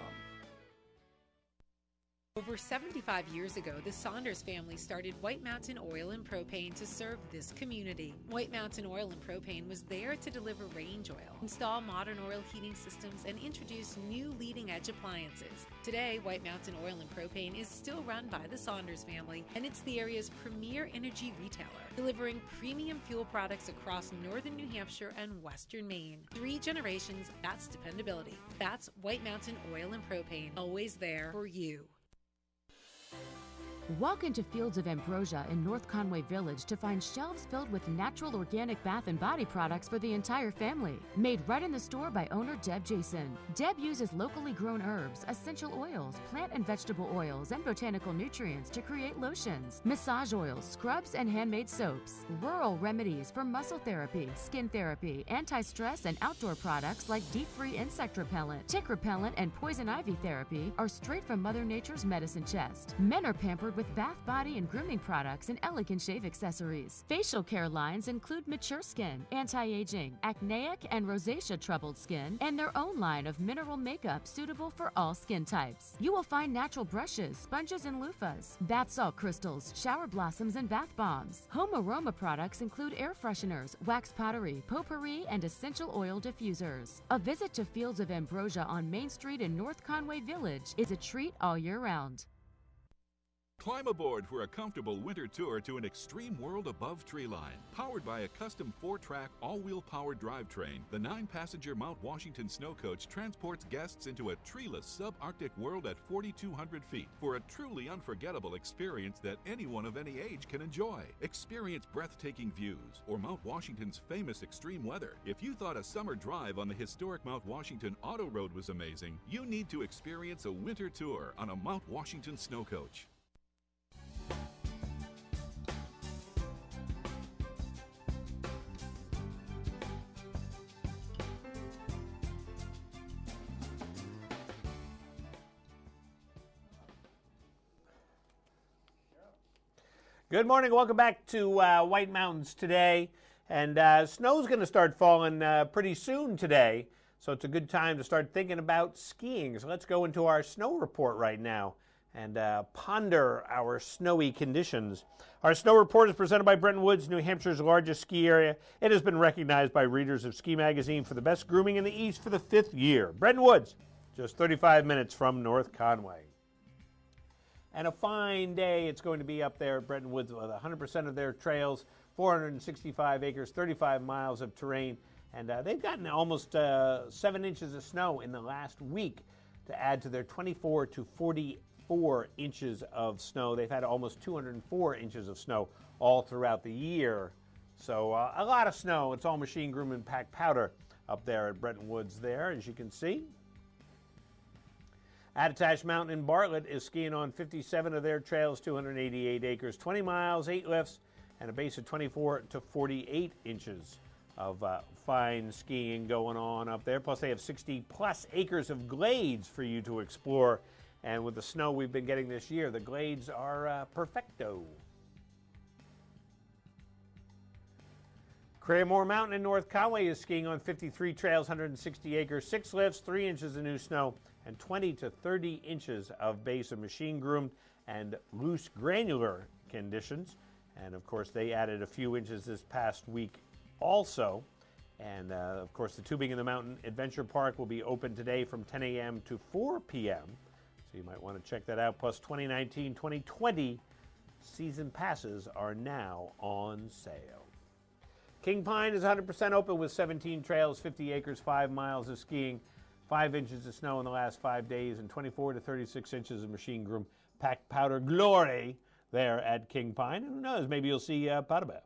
Over 75 years ago, the Saunders family started White Mountain Oil and Propane to serve this community. White Mountain Oil and Propane was there to deliver range oil, install modern oil heating systems, and introduce new leading-edge appliances. Today, White Mountain Oil and Propane is still run by the Saunders family, and it's the area's premier energy retailer, delivering premium fuel products across northern New Hampshire and western Maine. 3 generations, that's dependability. That's White Mountain Oil and Propane, always there for you. Walk into Fields of Ambrosia in North Conway Village to find shelves filled with natural organic bath and body products for the entire family. Made right in the store by owner Deb Jason. Deb uses locally grown herbs, essential oils, plant and vegetable oils, and botanical nutrients to create lotions, massage oils, scrubs, and handmade soaps. Rural remedies for muscle therapy, skin therapy, anti-stress, and outdoor products like deep-free insect repellent, tick repellent, and poison ivy therapy are straight from Mother Nature's medicine chest. Men are pampered with bath, body, and grooming products and elegant shave accessories. Facial care lines include mature skin, anti-aging, acneic, and rosacea troubled skin, and their own line of mineral makeup suitable for all skin types. You will find natural brushes, sponges, and loofahs, bath salt crystals, shower blossoms, and bath bombs. Home aroma products include air fresheners, wax pottery, potpourri, and essential oil diffusers. A visit to Fields of Ambrosia on Main Street in North Conway Village is a treat all year round. Climb aboard for a comfortable winter tour to an extreme world above treeline. Powered by a custom 4-track, all-wheel powered drivetrain, the 9-passenger Mount Washington Snow Coach transports guests into a treeless subarctic world at 4,200 feet for a truly unforgettable experience that anyone of any age can enjoy. Experience breathtaking views or Mount Washington's famous extreme weather. If you thought a summer drive on the historic Mount Washington Auto Road was amazing, you need to experience a winter tour on a Mount Washington Snow Coach. Good morning. Welcome back to White Mountains today. And snow's going to start falling pretty soon today, so it's a good time to start thinking about skiing. So let's go into our snow report right now and ponder our snowy conditions. Our snow report is presented by Bretton Woods, New Hampshire's largest ski area. It has been recognized by readers of Ski Magazine for the best grooming in the East for the 5th year. Bretton Woods, just 35 minutes from North Conway. And a fine day it's going to be up there at Bretton Woods with 100% of their trails, 465 acres, 35 miles of terrain. And they've gotten almost 7 inches of snow in the last week to add to their 24 to 44 inches of snow. They've had almost 204 inches of snow all throughout the year. So a lot of snow. It's all machine groom and packed powder up there at Bretton Woods there, as you can see. Attitash Mountain in Bartlett is skiing on 57 of their trails, 288 acres, 20 miles, 8 lifts, and a base of 24 to 48 inches of fine skiing going on up there. Plus, they have 60-plus acres of glades for you to explore. And with the snow we've been getting this year, the glades are perfecto. Craigmore Mountain in North Conway is skiing on 53 trails, 160 acres, 6 lifts, 3 inches of new snow, and 20 to 30 inches of base of machine groomed and loose granular conditions. And of course, they added a few inches this past week also. And of course, the Tubing in the Mountain Adventure Park will be open today from 10 a.m. to 4 p.m. So you might want to check that out. Plus 2019-2020 season passes are now on sale. King Pine is 100% open with 17 trails, 50 acres, 5 miles of skiing, 5 inches of snow in the last 5 days, and 24 to 36 inches of machine groom packed powder glory there at King Pine. And who knows, maybe you'll see Powder Bear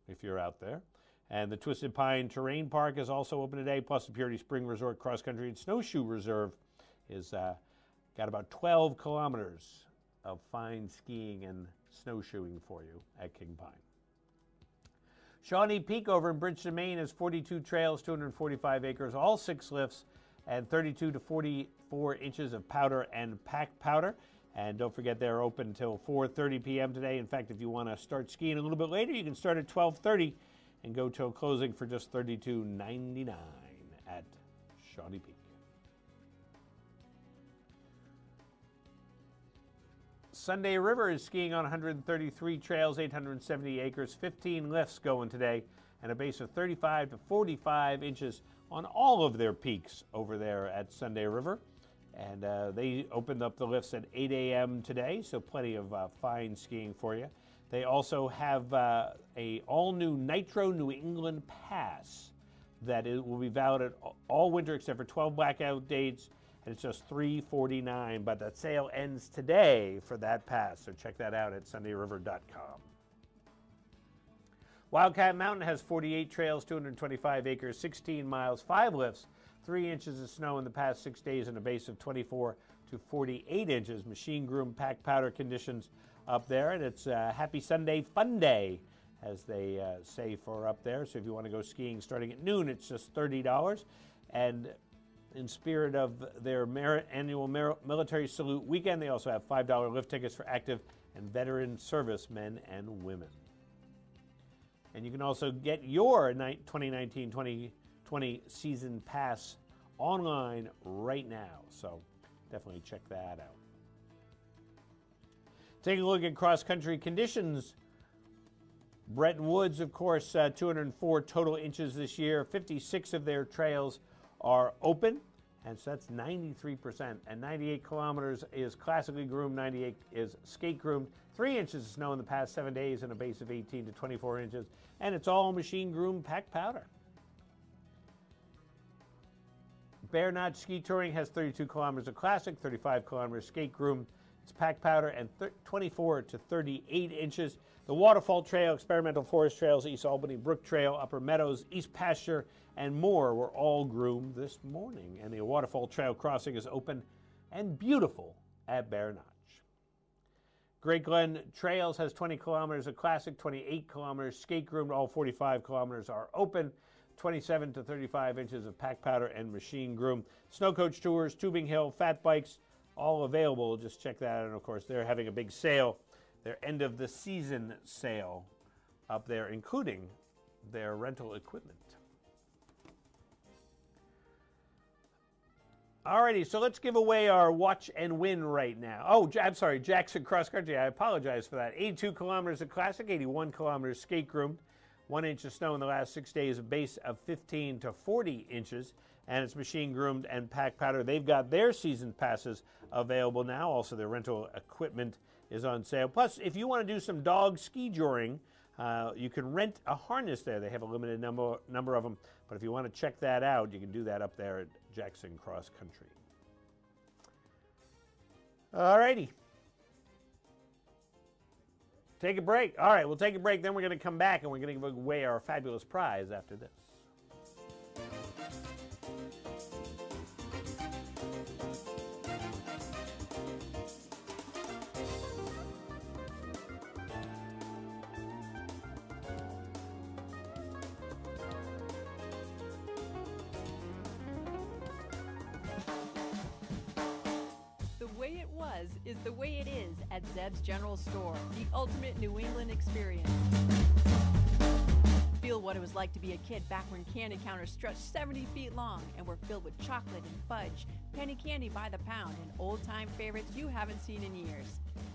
if you're out there. And the Twisted Pine Terrain Park is also open today, plus the Purity Spring Resort Cross Country and Snowshoe Reserve is got about 12 kilometers of fine skiing and snowshoeing for you at King Pine. Shawnee Peak over in Bridgeton, Maine is 42 trails, 245 acres, all 6 lifts, and 32 to 44 inches of powder and packed powder. And don't forget, they're open until 4:30 p.m. today. In fact, if you want to start skiing a little bit later, you can start at 12:30 and go till closing for just $32.99 at Shawnee Peak. Sunday River is skiing on 133 trails, 870 acres, 15 lifts going today, and a base of 35 to 45 inches on all of their peaks over there at Sunday River. And they opened up the lifts at 8 a.m. today, so plenty of fine skiing for you. They also have a all-new Nitro New England Pass that will be valid all winter except for 12 blackout dates, and it's just $349. But that sale ends today for that pass, so check that out at sundayriver.com. Wildcat Mountain has 48 trails, 225 acres, 16 miles, 5 lifts, 3 inches of snow in the past 6 days, and a base of 24 to 48 inches. Machine groom packed powder conditions up there, and it's Happy Sunday Fun Day, as they say for up there. So if you want to go skiing starting at noon, it's just $30. And in spirit of their annual military salute weekend, they also have $5 lift tickets for active and veteran service men and women. And you can also get your 2019-2020 season pass online right now. So definitely check that out. Taking a look at cross-country conditions. Bretton Woods, of course, 204 total inches this year. 56 of their trails are open, and so that's 93%. And 98 kilometers is classically groomed, 98 is skate groomed. 3 inches of snow in the past 7 days and a base of 18 to 24 inches. And it's all machine groomed packed powder. Bear Notch Ski Touring has 32 kilometers of classic, 35 kilometers skate groomed. It's packed powder and 24 to 38 inches. The Waterfall Trail, Experimental Forest Trails, East Albany Brook Trail, Upper Meadows, East Pasture, and more were all groomed this morning. And the Waterfall Trail crossing is open and beautiful at Bear Notch. Great Glen Trails has 20 kilometers of classic, 28 kilometers skate groomed. All 45 kilometers are open. 27 to 35 inches of packed powder and machine groomed. Snow Coach Tours, Tubing Hill, Fat Bikes, all available. Just check that out. And of course, they're having a big sale, their end of the season sale up there, including their rental equipment. Alrighty, so let's give away our watch and win right now. Oh, I'm sorry, Jackson Cross Country. I apologize for that. 82 kilometers of classic, 81 kilometers skate groomed, 1 inch of snow in the last 6 days, a base of 15 to 40 inches, and it's machine groomed and pack powder. They've got their season passes available now. Also, their rental equipment is on sale. Plus, if you want to do some dog ski joring, you can rent a harness there. They have a limited number of them. But if you want to check that out, you can do that up there at Jackson Cross Country. All righty. Take a break. All right, we'll take a break. Then we're going to come back and we're going to give away our fabulous prize after this. Is the way it is at Zeb's General Store, the ultimate New England experience. Feel what it was like to be a kid back when candy counters stretched 70 feet long and were filled with chocolate and fudge, penny candy by the pound, and old-time favorites you haven't seen in years.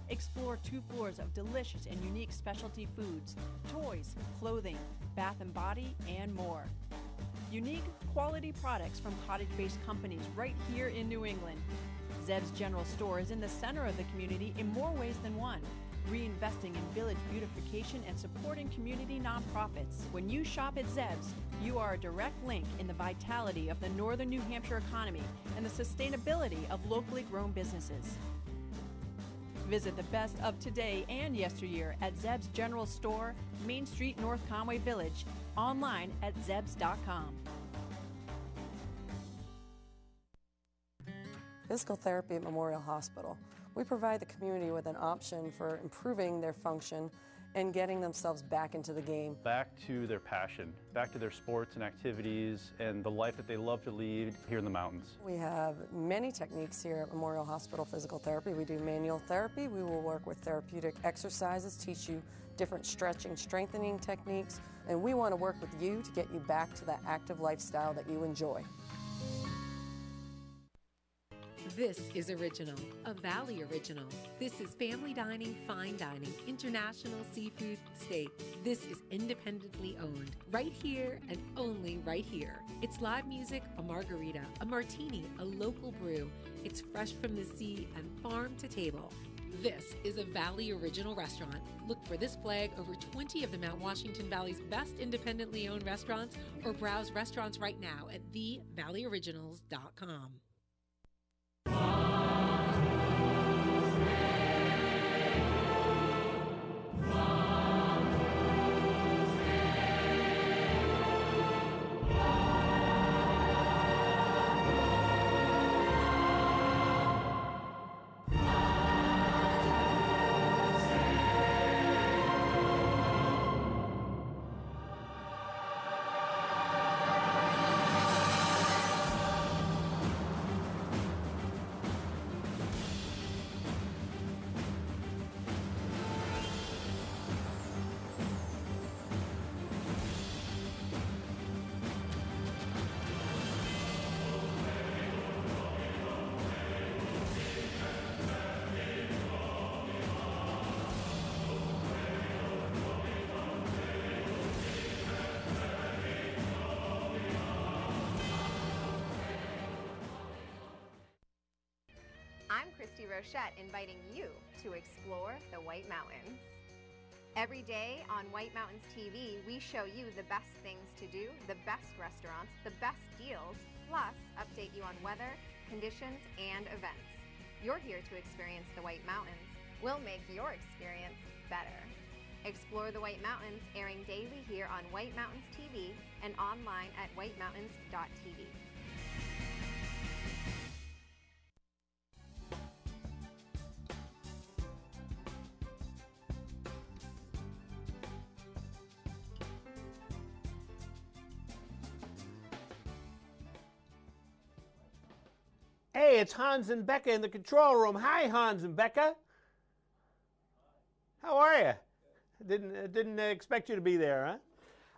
Explore 2 floors of delicious and unique specialty foods, toys, clothing, bath and body, and more. Unique, quality products from cottage-based companies right here in New England. Zeb's General Store is in the center of the community in more ways than one, reinvesting in village beautification and supporting community nonprofits. When you shop at Zeb's, you are a direct link in the vitality of the northern New Hampshire economy and the sustainability of locally grown businesses. Visit the best of today and yesteryear at Zeb's General Store, Main Street, North Conway Village, online at zebs.com. Physical therapy at Memorial Hospital. We provide the community with an option for improving their function and getting themselves back into the game. Back to their passion, back to their sports and activities and the life that they love to lead here in the mountains. We have many techniques here at Memorial Hospital Physical Therapy. We do manual therapy. We will work with therapeutic exercises, teach you different stretching, strengthening techniques, and we want to work with you to get you back to that active lifestyle that you enjoy. This is Original, a Valley original. This is family dining, fine dining, international seafood steak. This is independently owned, right here and only right here. It's live music, a margarita, a martini, a local brew. It's fresh from the sea and farm to table. This is a Valley Original restaurant. Look for this flag over 20 of the Mount Washington Valley's best independently owned restaurants, or browse restaurants right now at thevalleyoriginals.com. I'm Christy Rochette, inviting you to explore the White Mountains. Every day on White Mountains TV, we show you the best things to do, the best restaurants, the best deals, plus update you on weather, conditions, and events. You're here to experience the White Mountains. We'll make your experience better. Explore the White Mountains, airing daily here on White Mountains TV and online at whitemountains.tv. Hey, it's Hans and Becca in the control room. Hi, Hans and Becca. How are you? Didn't expect you to be there, huh?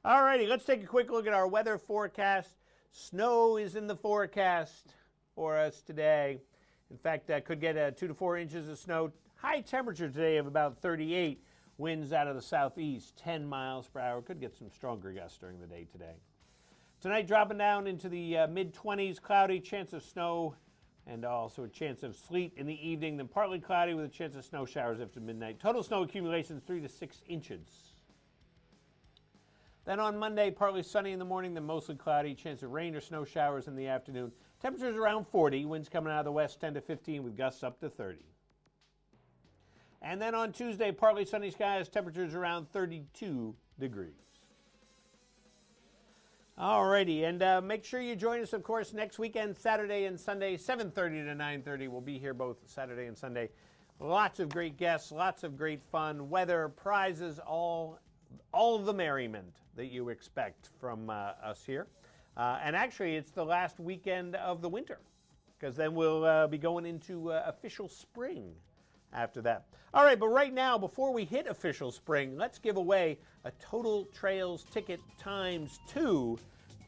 All righty, let's take a quick look at our weather forecast. Snow is in the forecast for us today. In fact, could get 2 to 4 inches of snow. High temperature today of about 38. Winds out of the southeast, 10 miles per hour. Could get some stronger gusts during the day today. Tonight, dropping down into the mid-20s, cloudy, chance of snow, and also a chance of sleet in the evening. Then partly cloudy with a chance of snow showers after midnight. Total snow accumulations 3 to 6 inches. Then on Monday, partly sunny in the morning, then mostly cloudy, chance of rain or snow showers in the afternoon. Temperatures around 40, winds coming out of the west 10 to 15 with gusts up to 30. And then on Tuesday, partly sunny skies, temperatures around 32 degrees. Alrighty, and make sure you join us, of course, next weekend, Saturday and Sunday, 7:30 to 9:30. We'll be here both Saturday and Sunday. Lots of great guests, lots of great fun, weather, prizes, all of the merriment that you expect from us here. And actually, it's the last weekend of the winter, because then we'll be going into official spring after that. All right, but right now, before we hit official spring, let's give away a Total Trails ticket ×2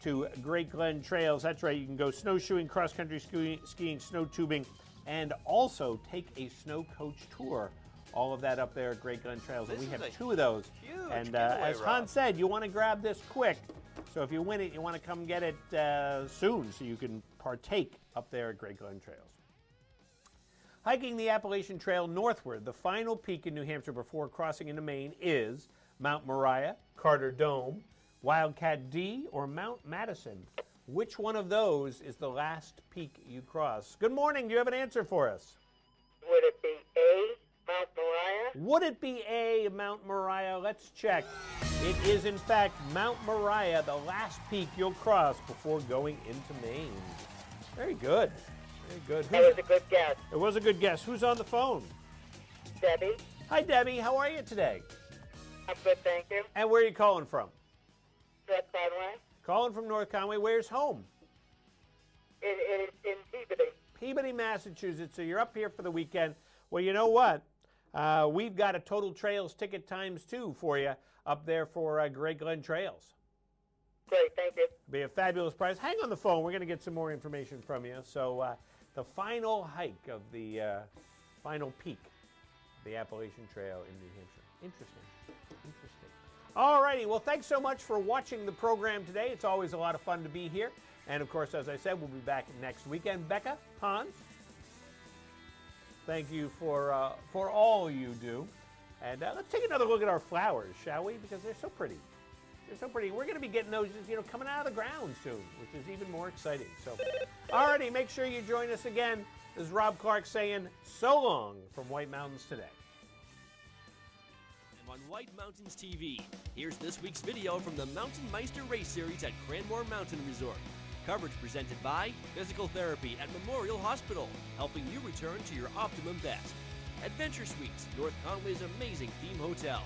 to Great Glen Trails. That's right, you can go snowshoeing, cross-country skiing, snow tubing, and also take a snow coach tour. All of that up there at Great Glen Trails. And we have 2 of those. Huge and giveaway, as Rob. Hans said, you want to grab this quick. So if you win it, you want to come get it soon so you can partake up there at Great Glen Trails. Hiking the Appalachian Trail northward, the final peak in New Hampshire before crossing into Maine is Mount Moriah, Carter Dome, Wildcat D, or Mount Madison. Which one of those is the last peak you cross? Good morning. Do you have an answer for us? Would it be A, Mount Moriah? Would it be A, Mount Moriah? Let's check. It is, in fact, Mount Moriah, the last peak you'll cross before going into Maine. Very good. Very good. That was a good guess. It was a good guess. Who's on the phone? Debbie. Hi, Debbie. How are you today? I'm good, thank you. And where are you calling from? North Conway. Calling from North Conway. Where's home? It is in Peabody. Peabody, Massachusetts. So you're up here for the weekend. Well, you know what? We've got a Total Trails ticket ×2 for you up there for Great Glen Trails. Great, thank you. Be a fabulous prize. Hang on the phone. We're going to get some more information from you. So the final hike of the final peak, the Appalachian Trail in New Hampshire. Interesting. Interesting. All righty. Well, thanks so much for watching the program today. It's always a lot of fun to be here. And, of course, as I said, we'll be back next weekend. Becca, Hans, thank you for all you do. And let's take another look at our flowers, shall we? Because they're so pretty. They're so pretty. We're going to be getting those, coming out of the ground soon, which is even more exciting. So, alrighty, make sure you join us again. This is Rob Clark saying so long from White Mountains Today. And on White Mountains TV, here's this week's video from the Mountain Meister Race Series at Cranmore Mountain Resort. Coverage presented by Physical Therapy at Memorial Hospital, helping you return to your optimum best. Adventure Suites, North Conway's amazing theme hotel.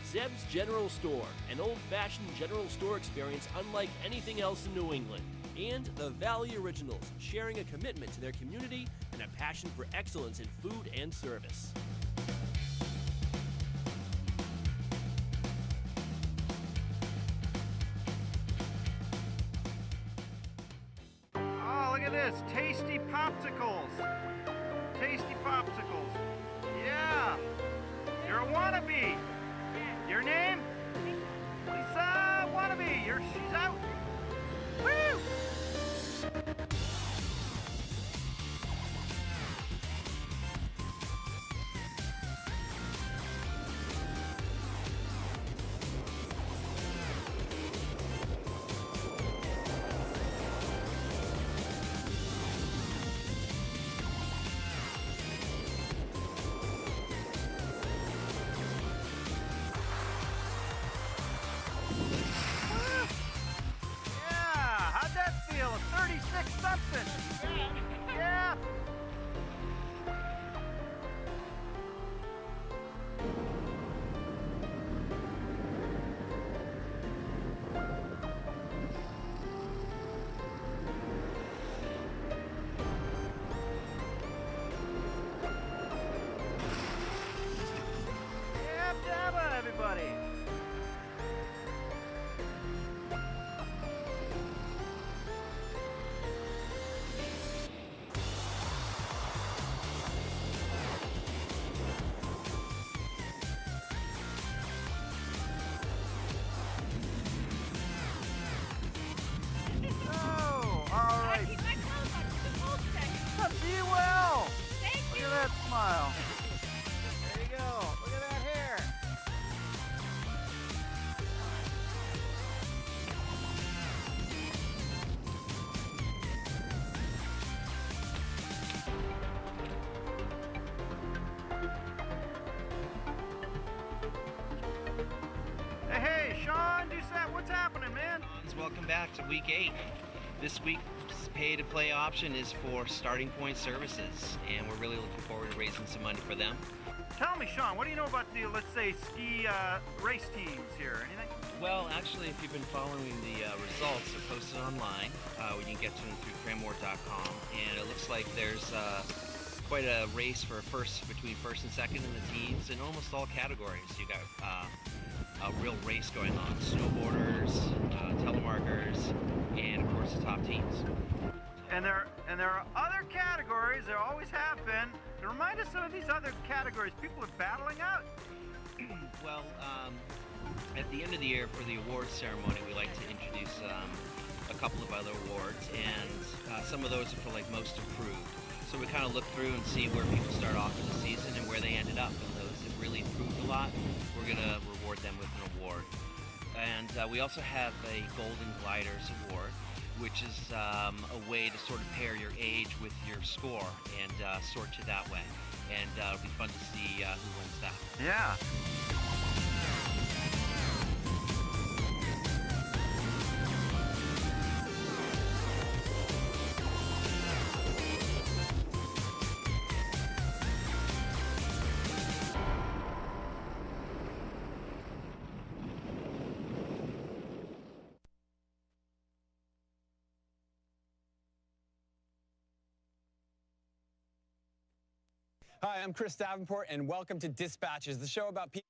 Zeb's General Store, an old-fashioned general store experience unlike anything else in New England. And the Valley Originals, sharing a commitment to their community and a passion for excellence in food and service. Oh, look at this. Tasty popsicles. Tasty popsicles. Yeah. You're a wannabe. Your name? Lisa Wannabe. She's out. Woo! Sean Doucette, what's happening, man? Welcome back to week 8. This week's pay-to-play option is for Starting Point Services, and we're really looking forward to raising some money for them. Tell me, Sean, what do you know about the, let's say, ski race teams here? Anything? Well, actually, if you've been following the results, they're posted online. You can get to them through cranmore.com, and it looks like there's quite a race for between first and second in the teams in almost all categories. You got a real race going on: snowboarders, telemarkers, and of course the top teams. And there are other categories. There always have been. To remind us of these other categories people are battling out. Well, at the end of the year for the awards ceremony, we like to introduce a couple of other awards, and some of those are for like most improved. So we kind of look through and see where people start off in the season and where they ended up. And those that really improved a lot, we're going to reward them with an award. And we also have a Golden Gliders Award, which is a way to sort of pair your age with your score and sort you that way. And it'll be fun to see who wins that. Yeah. Hi, I'm Chris Davenport, and welcome to Dispatches, the show about people.